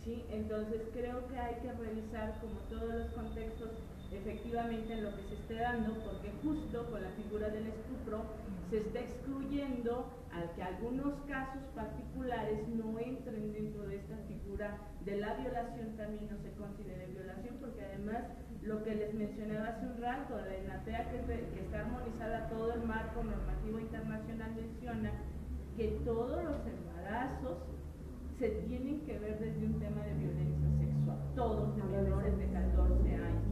¿Sí? Entonces creo que hay que revisar como todos los contextos efectivamente en lo que se esté dando, porque justo con la figura del estupro se está excluyendo a que algunos casos particulares no entren dentro de esta figura de la violación, también no se considere violación, porque además lo que les mencionaba hace un rato, la ENAPEA, que está armonizada todo el marco normativo internacional, menciona que todos los embarazos se tienen que ver desde un tema de violencia sexual, todos de menores de 14 años,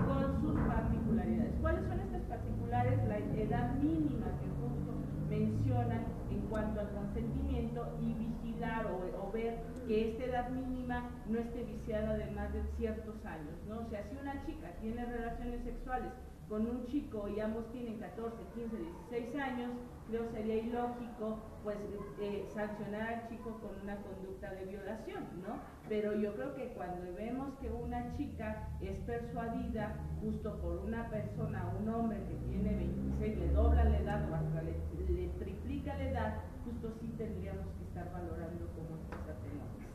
con sus particularidades. ¿Cuáles son estas particulares? La edad mínima que justo mencionan en cuanto al consentimiento, y vigilar o ver que esta edad mínima no esté viciada de más de ciertos años, ¿no? O sea, si una chica tiene relaciones sexuales con un chico y ambos tienen 14, 15, 16 años, creo sería ilógico pues sancionar al chico con una conducta de violación, ¿no? Pero yo creo que cuando vemos que una chica es persuadida justo por una persona, un hombre que tiene 26, le dobla la edad o hasta le triplica la edad, justo sí tendríamos que estar valorando como estos atenuantes.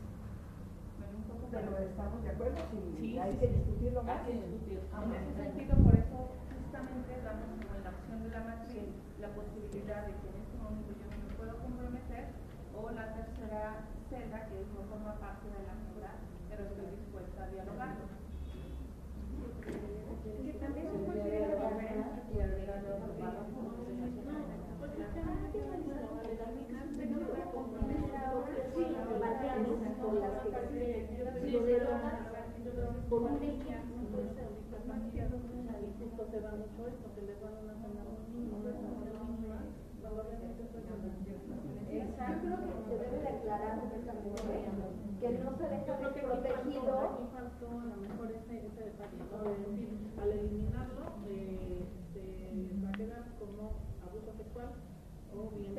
Pero estamos de acuerdo,
Sí,
hay
sí,
que
sí.
discutirlo más.
Hay que discutir.
En ese sentido, por eso justamente damos como en la opción de la matriz la posibilidad de que en este momento yo no me puedo comprometer, o la tercera celda, que no forma parte de la figura, pero estoy dispuesta a dialogarlo.
Que también se considera diferente que agregar los
por un delito no puede ser justo se va mucho esto, que les van a una mínima, yo creo que se debe de aclarar que no se deja desprotegido.
Aquí faltó a lo mejor ese detalle, ¿no? De decir, al eliminarlo, va a quedar como abuso sexual o bien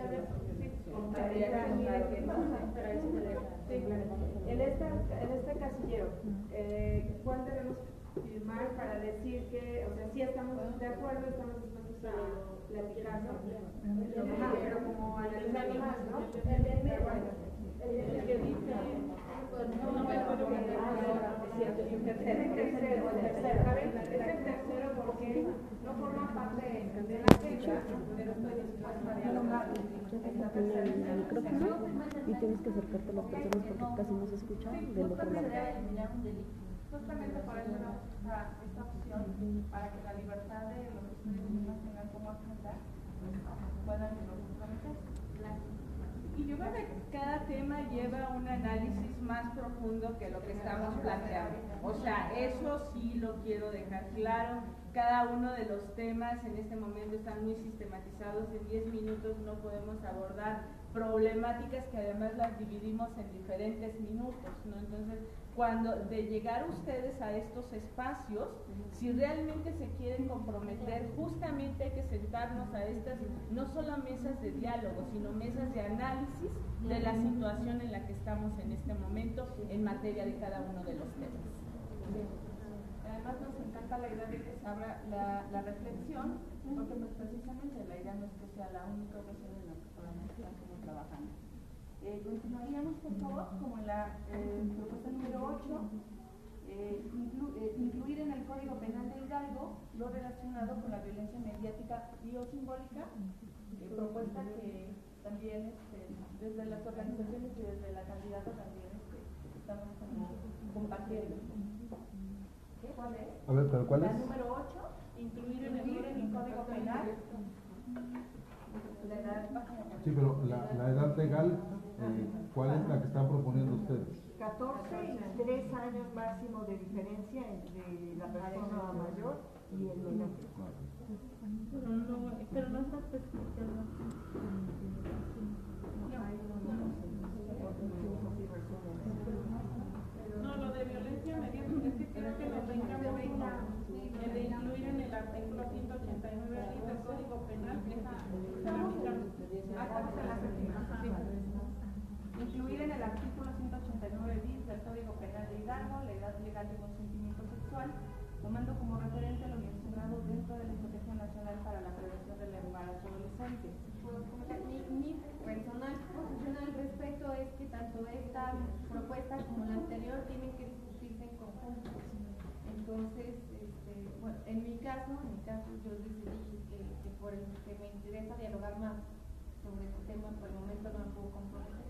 En este casillero, ¿cuál debemos firmar para decir que, o sea, sí estamos de acuerdo, estamos dispuestos a platicarlo? Pero como analizarlo más, ¿no?
el que dice, no me puedo poner ahora, es cierto. tercero porque no forma parte de la fecha, pero estoy dispuesta a dialogar.
Y tienes que acercarte a las personas porque casi no se escucha del otro lado.
Justamente por eso esta opción, para que la libertad de los estudiantes tengan como agenda, puedan comprometerse.
Y yo creo que cada tema lleva un análisis más profundo que lo que estamos planteando. O sea, eso sí lo quiero dejar claro. Cada uno de los temas en este momento están muy sistematizados. En 10 minutos no podemos abordar problemáticas que además las dividimos en diferentes minutos, ¿no? Entonces, cuando de llegar ustedes a estos espacios, si realmente se quieren comprometer, justamente hay que sentarnos a estas, no solo mesas de diálogo, sino mesas de análisis de la situación en la que estamos en este momento en materia de cada uno de los temas.
Además nos encanta la idea de que se abra la reflexión, porque pues precisamente la idea no es que sea la única ocasión en la que podamos estar como trabajando. Continuaríamos, por favor, como en la propuesta número 8, incluir en el Código Penal de Hidalgo lo relacionado con la violencia mediática y o simbólica, propuesta que también desde las organizaciones y desde la candidata también estamos como compartiendo. ¿Cuál es?
A ver, ¿pero cuál es?
La número 8, incluir en el Código Penal.
Sí, pero la edad legal, ¿cuál es la que están proponiendo ustedes?
14 y 3 años máximo de diferencia entre la persona mayor y el menor.
Pero no está especificado. No, lo de violencia mediática, es que creo que nos venga muy el de incluir en el artículo 189 del Código Penal,
incluir en el artículo 189 bis del Código Penal de Hidalgo la edad legal de consentimiento sexual, tomando como referente lo mencionado dentro de la Estrategia Nacional para la Prevención del Embarazo Adolescente.
Mi personal posición al respecto es que tanto esta propuesta como la anterior tienen que discutirse en conjunto. Entonces, bueno, en mi caso yo decidí que por el que me interesa dialogar más sobre este tema, por el momento no me puedo comprometer.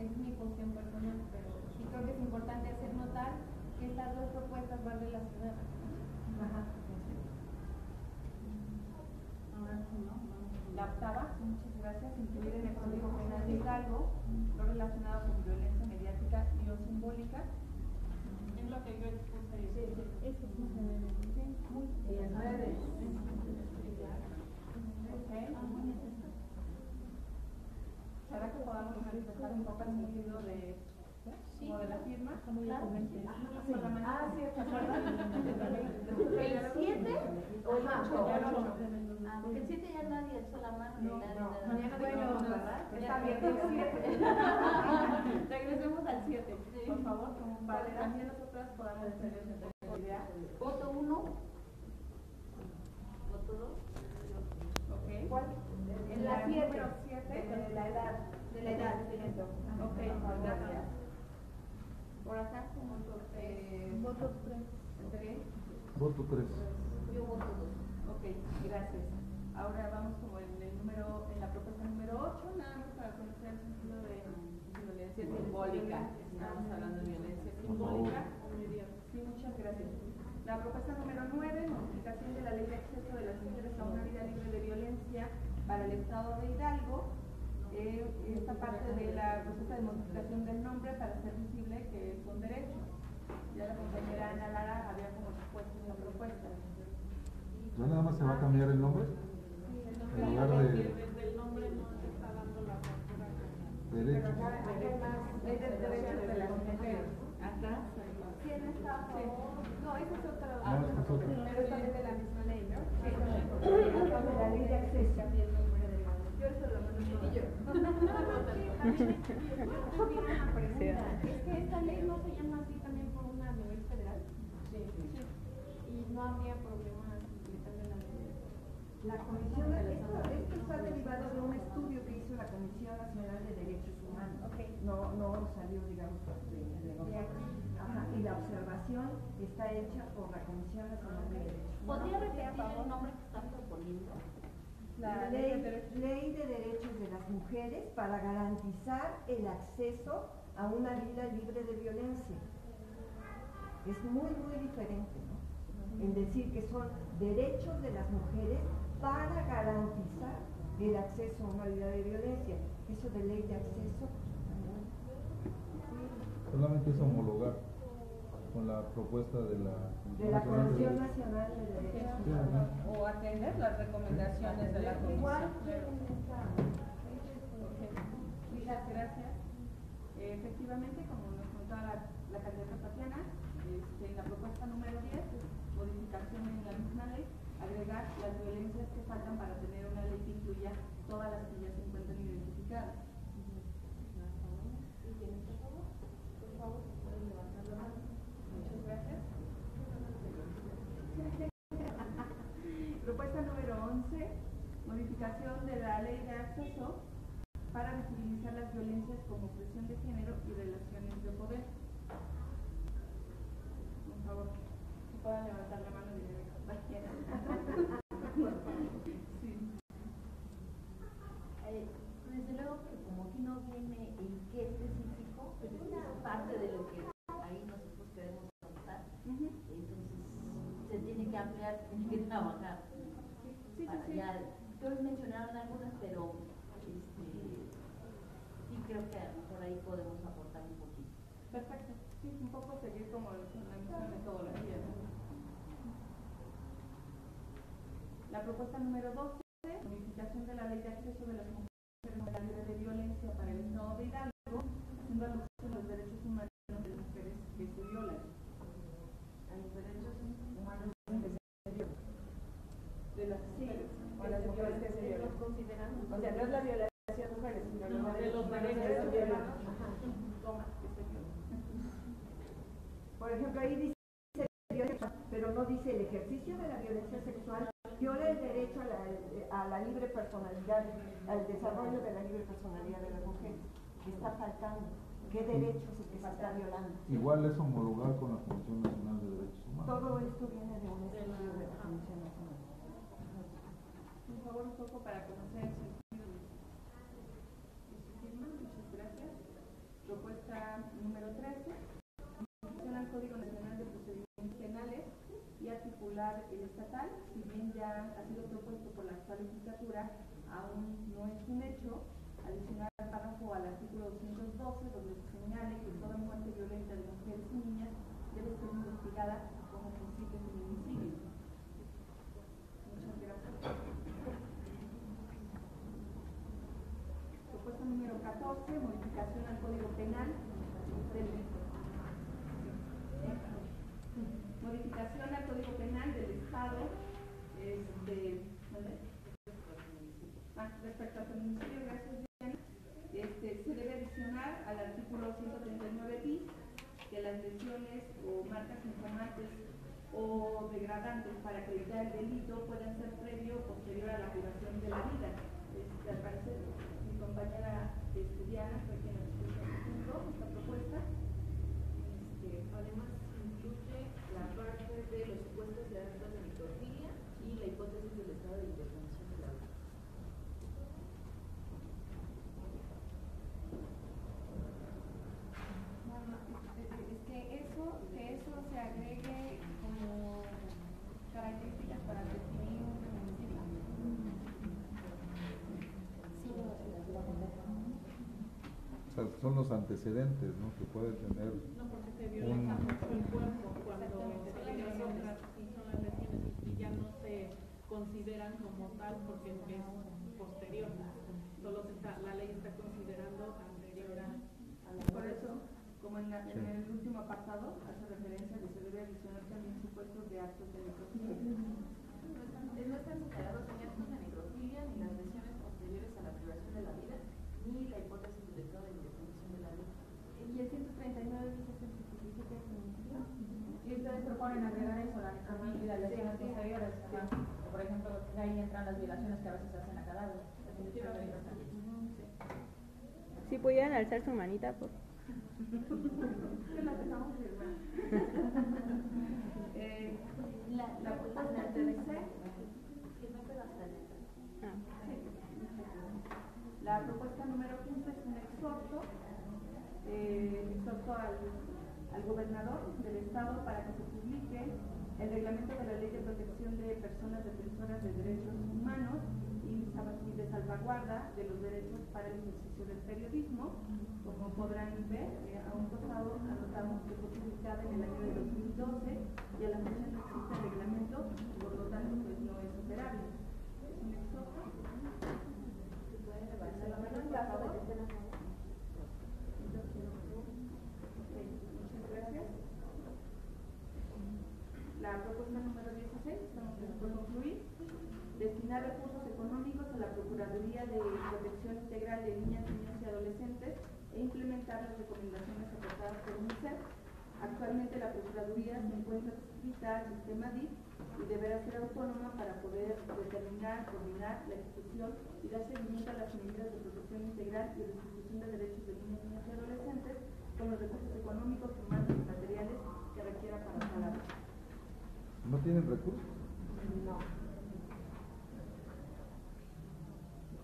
Es mi posición personal, pero sí creo que es importante hacer notar que estas dos propuestas van relacionadas.
La octava, muchas gracias, incluir en el Código Penal de Hidalgo lo relacionado con violencia mediática y o simbólica.
Es lo que yo expuse.
Eso es muy bien. ¿Será que podamos manifestar un poco el sentido de, como de la firma? Sí, ¿se acuerdan?
¿El 7 o el 8? Porque el 7 ya nadie alzó la mano.
Está bien, el 7.
Regresemos al 7.
Por favor, como para que también nosotras podamos tener la idea.
Voto 1. Voto 2.
Ok. ¿Cuál?
En la 7.
Número 7, de la edad.
De la edad.
Ok, gracias. Por acá, voto 3.
Voto 3.
Yo voto 2.
Ok, gracias. Ahora vamos como en la propuesta número 8, nada más para conocer el sentido de violencia simbólica. Estamos hablando de violencia simbólica. Sí, muchas gracias. La propuesta número 9, modificación de la ley de acceso de las mujeres a una vida libre de violencia para el Estado de Hidalgo. Esta parte de la propuesta de modificación del nombre para hacer visible que es un derecho. Ya la compañera Ana Lara había como expuesto esa propuesta.
¿No nada más se va a cambiar el nombre? En lugar de
Desde el nombre no se está dando la apertura.
derecho.
Ley de derechos de las mujeres. Atrás.
¿Quién está a favor? No, esa es otra.
No, esta es otra.
Pero es también de la misma ley, ¿no?
La ley de acceso.
Yo eso lo mando y yo.
Es que esta ley no se llama así también por una nivel federal. Sí. Y no habría problema de cambiar la ley.
La comisión, esto está derivado de un estudio que hizo la Comisión Nacional de Derechos Humanos. No salió, digamos, de aquí. Ajá, y la observación información está hecha por la Comisión Nacional de Derechos Humanos.
¿Podría repetir el nombre que están proponiendo?
La ley de Derechos de las Mujeres para garantizar el acceso a una vida libre de violencia. Es muy, muy diferente, ¿no? En decir que son derechos de las mujeres para garantizar el acceso a una vida de violencia. Eso de ley de acceso,
solamente es homologar con la propuesta de la
Comisión Nacional de Derechos Humanos.
O atender las recomendaciones de la
Igual
Comisión.
Muchas gracias. Efectivamente, como nos contaba la candidata Tatiana, en la propuesta número 10, modificación en la misma ley, agregar las violencias que faltan para tener una ley que incluya todas las que ya se encuentran identificadas.
por favor, pueden levantar la mano.
Muchas gracias. Propuesta número 11, modificación de la ley de acceso para visibilizar las violencias como opresión de género y relaciones de poder. Por favor, si puedan levantar la mano y diré cualquiera. Sí.
Desde luego que como aquí no viene en qué específico, pero es parte de lo que ahí nosotros queremos avanzar. Entonces se tiene que ampliar, se tiene que trabajar. Ya, ustedes mencionaron algunas, pero sí creo que por ahí podemos aportar un poquito.
Perfecto. Sí, un poco seguir como la misma metodología, ¿no? La propuesta número 12, modificación de la ley de acceso de las mujeres a la libre de violencia para el Estado de Hidalgo, haciendo alusión a los derechos humanos de las mujeres que se violan.
A los derechos humanos que se violan.
De las mujeres.
O las mujeres que se violan. O sea, no es la violación de mujeres, sino
No,
los
de los
derechos
derechos
que se violan.
Toma, que se violan.
Por ejemplo, ahí dice violencia, pero no dice el ejercicio de la violencia sexual viola el derecho a la libre personalidad, al desarrollo de la libre personalidad de las mujeres. ¿Qué está faltando? ¿Qué derecho es el que se está violando?
Igual es homologar con la Comisión Nacional de Derechos Humanos.
Todo esto viene de un estudio de la Comisión Nacional.
Por favor, un poco para conocer el sentido de su firma. Muchas gracias. Propuesta número 13. Modificación al Código Nacional de Procedimientos Penales y articular el estatal. Si bien ya ha sido propuesto por la actual legislatura, aún no es un hecho. Adicionar el párrafo al artículo 212, donde se señale que toda muerte violenta de mujeres y niñas debe ser investigada como posible feminicidio. Muchas gracias. Propuesta número 14, modificación al Código Penal. Modificación al Código Penal del Estado respecto al feminicidio, gracias Diana, se debe adicionar al artículo 139 bis que las lesiones o marcas informantes o degradantes para acreditar el delito puedan ser previo o posterior a la privación de la vida. Al parecer, mi compañera Diana fue quien presentó esta propuesta.
Además, incluye la parte de los supuestos de actos de necrofilia y la hipótesis del estado de intervención de la vida.
Que eso se agregue como características para definir un feminicidio.
O sea, son los antecedentes, ¿no? Que puede tener
No, porque se violenta mucho el cuerpo cuando se llegan otras y son las lesiones y ya no se consideran como tal porque es posterior. Solo la ley está considerando anterior a la.
Por eso, como en el último apartado, hace referencia a que se debe adicionar también supuestos de actos de necrofilia.
No están señalados ni actos de necrofilia, ni las lesiones posteriores a la privación de la vida, ni la hipótesis del estado de intervención de la vida.
Y el 139 dice que se tipifica el feminicidio.
Y ustedes proponen agregar eso, la necrofilia y las lesiones posteriores. Por ejemplo, ahí entran las violaciones que a veces se hacen a cadáveres.
Si pudieran alzar su manita, por
Que la dejamos firmar. propuesto al gobernador del estado para que se publique el reglamento de la Ley de Protección de Personas Defensoras de Derechos Humanos y de salvaguarda de los derechos para el ejercicio del periodismo. Como podrán ver, aún pasado anotamos que fue publicada en el año de 2012 y a la fecha no existe el reglamento, por lo tanto pues no es operable. Es un exhorto. ¿Se puede levantar la mano, por favor? Muchas gracias. La propuesta número 16, estamos por concluir. Destinar recursos económicos a la Procuraduría de Protección Integral de Niñas, Niños y Adolescentes e implementar las recomendaciones aportadas por UNICEF. Actualmente la Procuraduría se encuentra adscrita al sistema DIF y deberá ser autónoma para poder determinar, coordinar la ejecución y dar seguimiento a las medidas de protección integral y restitución de derechos de niños, niñas y adolescentes con los recursos económicos, humanos y materiales que requiera para tal área.
¿No tienen recursos?
No.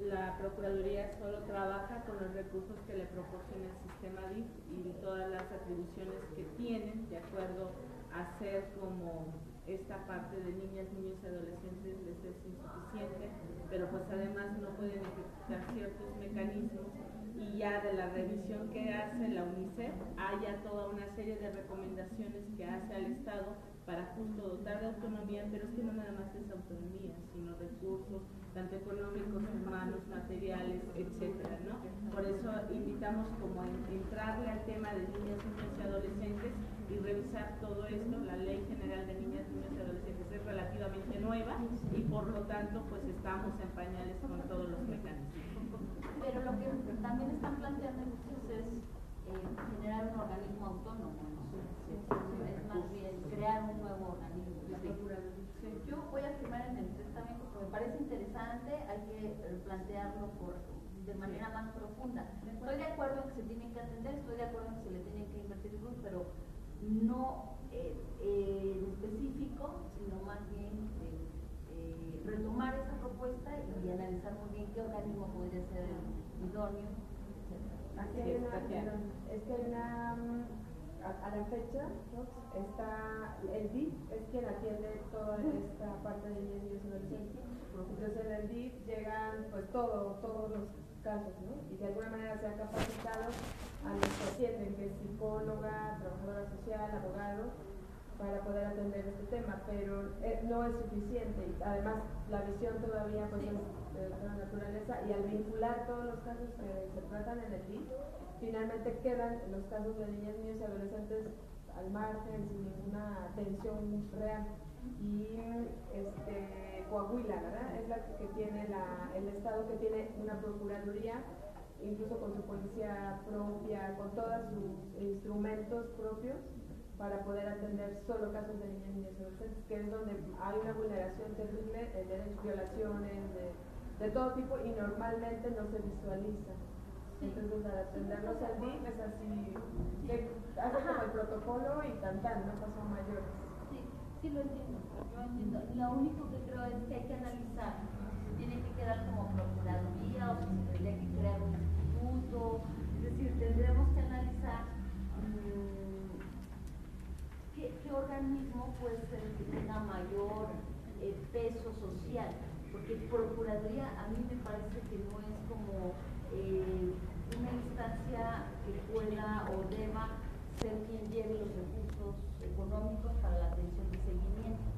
La Procuraduría solo trabaja con los recursos que le proporciona el sistema DIF y todas las atribuciones que tienen de acuerdo a ser como esta parte de niñas, niños y adolescentes les es insuficiente, pero pues además no pueden ejecutar ciertos mecanismos y ya de la revisión que hace la UNICEF haya toda una serie de recomendaciones que hace al Estado para justo dotar de autonomía, pero es que no nada más es autonomía, sino recursos, tanto económicos, humanos, materiales, etcétera, ¿no? Por eso invitamos como a entrarle al tema de niñas, niños y adolescentes y revisar todo esto. La Ley General de Niñas, Niños y Adolescentes es relativamente nueva y por lo tanto pues estamos en pañales con todos los mecanismos.
Pero lo que también están planteando ustedes es generar un organismo autónomo, ¿no? Es más bien crear un nuevo organismo. Yo voy a firmar en el 3 también porque me parece interesante, hay que plantearlo de manera más profunda. Estoy de acuerdo en que se tienen que atender, estoy de acuerdo en que se le tienen que invertir recursos, pero no en específico, sino más bien retomar esa propuesta y analizar muy bien qué organismo podría ser idóneo, etc.
Aquí hay a la fecha, ¿no? Está el DIF, es quien atiende toda esta parte de niños, niños y adolescentes. Entonces en el DIF llegan pues todos los casos, ¿no? Y de alguna manera se han capacitado a los que atienden, que es psicóloga, trabajadora social, abogado, para poder atender este tema, pero no es suficiente. Además, la visión todavía pues, es de otra naturaleza, y al vincular todos los casos que se tratan en el DIF, finalmente quedan los casos de niñas, niños y adolescentes al margen, sin ninguna atención real. Y Coahuila, ¿verdad? Es la que tiene el estado que tiene una procuraduría, incluso con su policía propia, con todos sus instrumentos propios, para poder atender solo casos de niñas, niños y adolescentes, que es donde hay una vulneración terrible de derechos, violaciones de todo tipo, y normalmente no se visualiza. Entonces, al atenderlos al DIF es así, hace como el protocolo y no pasó a mayores.
Sí, lo entiendo, yo entiendo. Lo único que creo es que hay que analizar si tiene que quedar como procuraduría o si se tendría que crear un instituto. Es decir, tendremos que analizar qué organismo puede ser el que tenga mayor peso social, porque procuraduría a mí me parece que no es como una instancia que pueda o deba ser quien lleve los recursos económicos para la atención y seguimiento.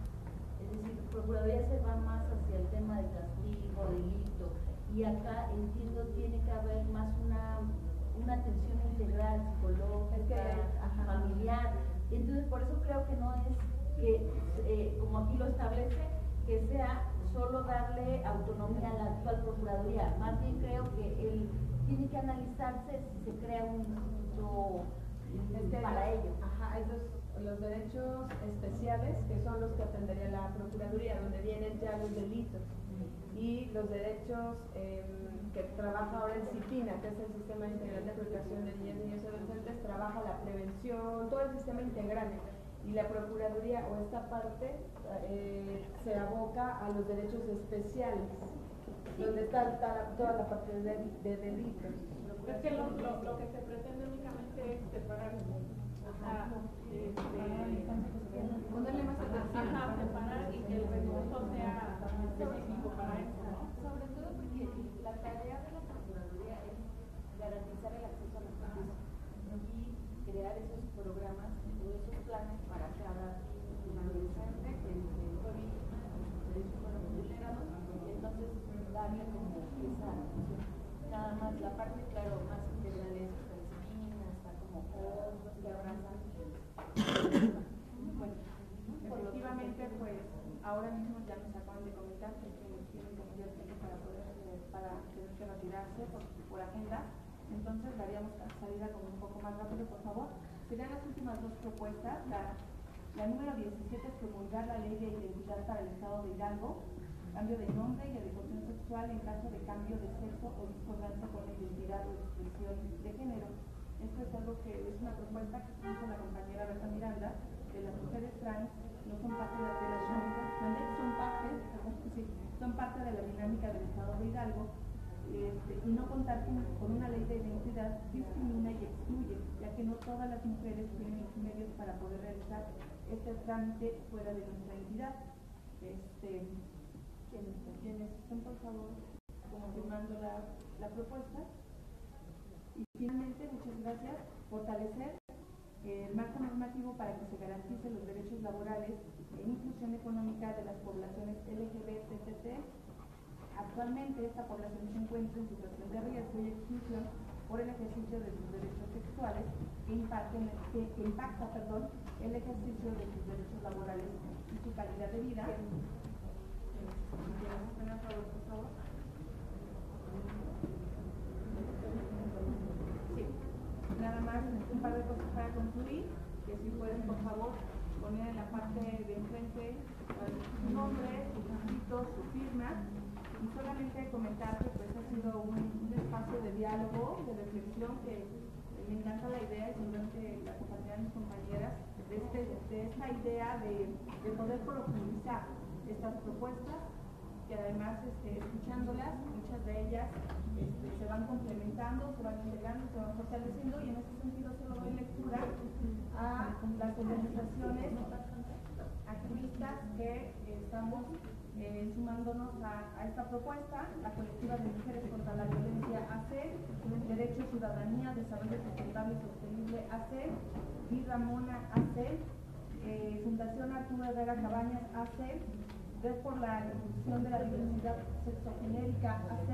Es decir, procuraduría se va más hacia el tema de castigo, delito, y acá entiendo tiene que haber más una atención integral, psicológica, familiar. Entonces, por eso creo que no es que, como aquí lo establece, que sea solo darle autonomía a la actual procuraduría. Más bien creo que él tiene que analizarse si se crea un instituto para ello.
Los derechos especiales, que son los que atendería la procuraduría, donde vienen ya los delitos, y los derechos que trabaja ahora el CIPINA, que es el Sistema Integral de Protección de Niñas, Niños y Adolescentes, trabaja la prevención, todo el sistema integral, y la procuraduría o esta parte se aboca a los derechos especiales, donde está toda la parte de delitos.
Es que lo que se pretende únicamente es separar,
ponerle más atención.
Separar y que el recurso sea específico para eso, ¿no?
Sobre todo porque la tarea de la Procuraduría es garantizar el acceso a la justicia y crear esos programas o esos planes para cada adolescente que fue víctima de sus derechos fueron vulnerados, entonces darle como esa atención. Nada más la parte, claro, más integral es está como otros que abrazan. Bueno,
Efectivamente, pues ahora mismo ya nos acaban de comentar que tienen como ya tiempo para poder para tener que retirarse por agenda, entonces daríamos salida como un poco más rápido, por favor. Serían las últimas dos propuestas. La número 17 es promulgar la ley de identidad para el estado de Hidalgo, cambio de nombre y adecuación sexual en caso de cambio de sexo o discordancia con la identidad o expresión de género. Esto es algo que es una propuesta que hizo la compañera Berta Miranda, de las mujeres trans no son parte de la son parte de la dinámica del estado de Hidalgo, y no contar con una ley de identidad discrimina y excluye, ya que no todas las mujeres tienen los medios para poder realizar este trámite fuera de nuestra entidad. Quienes estén, por favor, confirmando la propuesta. Y finalmente, muchas gracias, fortalecer el marco normativo para que se garanticen los derechos laborales e inclusión económica de las poblaciones LGBT. Actualmente esta población se encuentra en situación de riesgo y exclusión por el ejercicio de sus derechos sexuales que impacta el ejercicio de sus derechos laborales y su calidad de vida. Sí. Nada más un par de cosas para concluir, que si pueden por favor poner en la parte de enfrente su nombre, sus escritos, su firma, y solamente comentar que pues ha sido un espacio de diálogo, de reflexión, que me encanta la idea y seguramente la acompañarán mis compañeras de esta idea de poder profundizar estas propuestas, que además escuchándolas, muchas de ellas se van complementando, se van integrando, se van fortaleciendo, y en ese sentido solo doy lectura a las organizaciones activistas que estamos sumándonos a esta propuesta: la colectiva de mujeres contra la violencia AC, Derecho, Ciudadanía, Desarrollo Sustentable y Sostenible AC, y Ramona AC, Fundación Arturo Herrera Cabañas AC, Red por la Inclusión de la Diversidad Sexogenérica AC,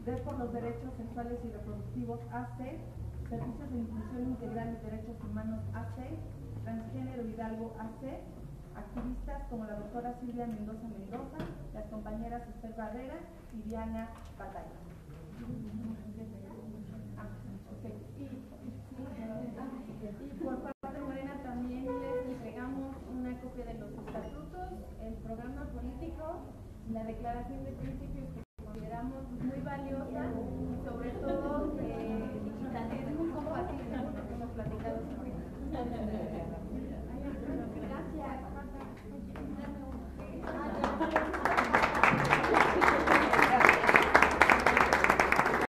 Red por los Derechos Sexuales y Reproductivos AC, Servicios de Inclusión Integral y Derechos Humanos AC, Transgénero Hidalgo AC, activistas como la doctora Silvia Mendoza, las compañeras Esther Barrera y Diana Batalla.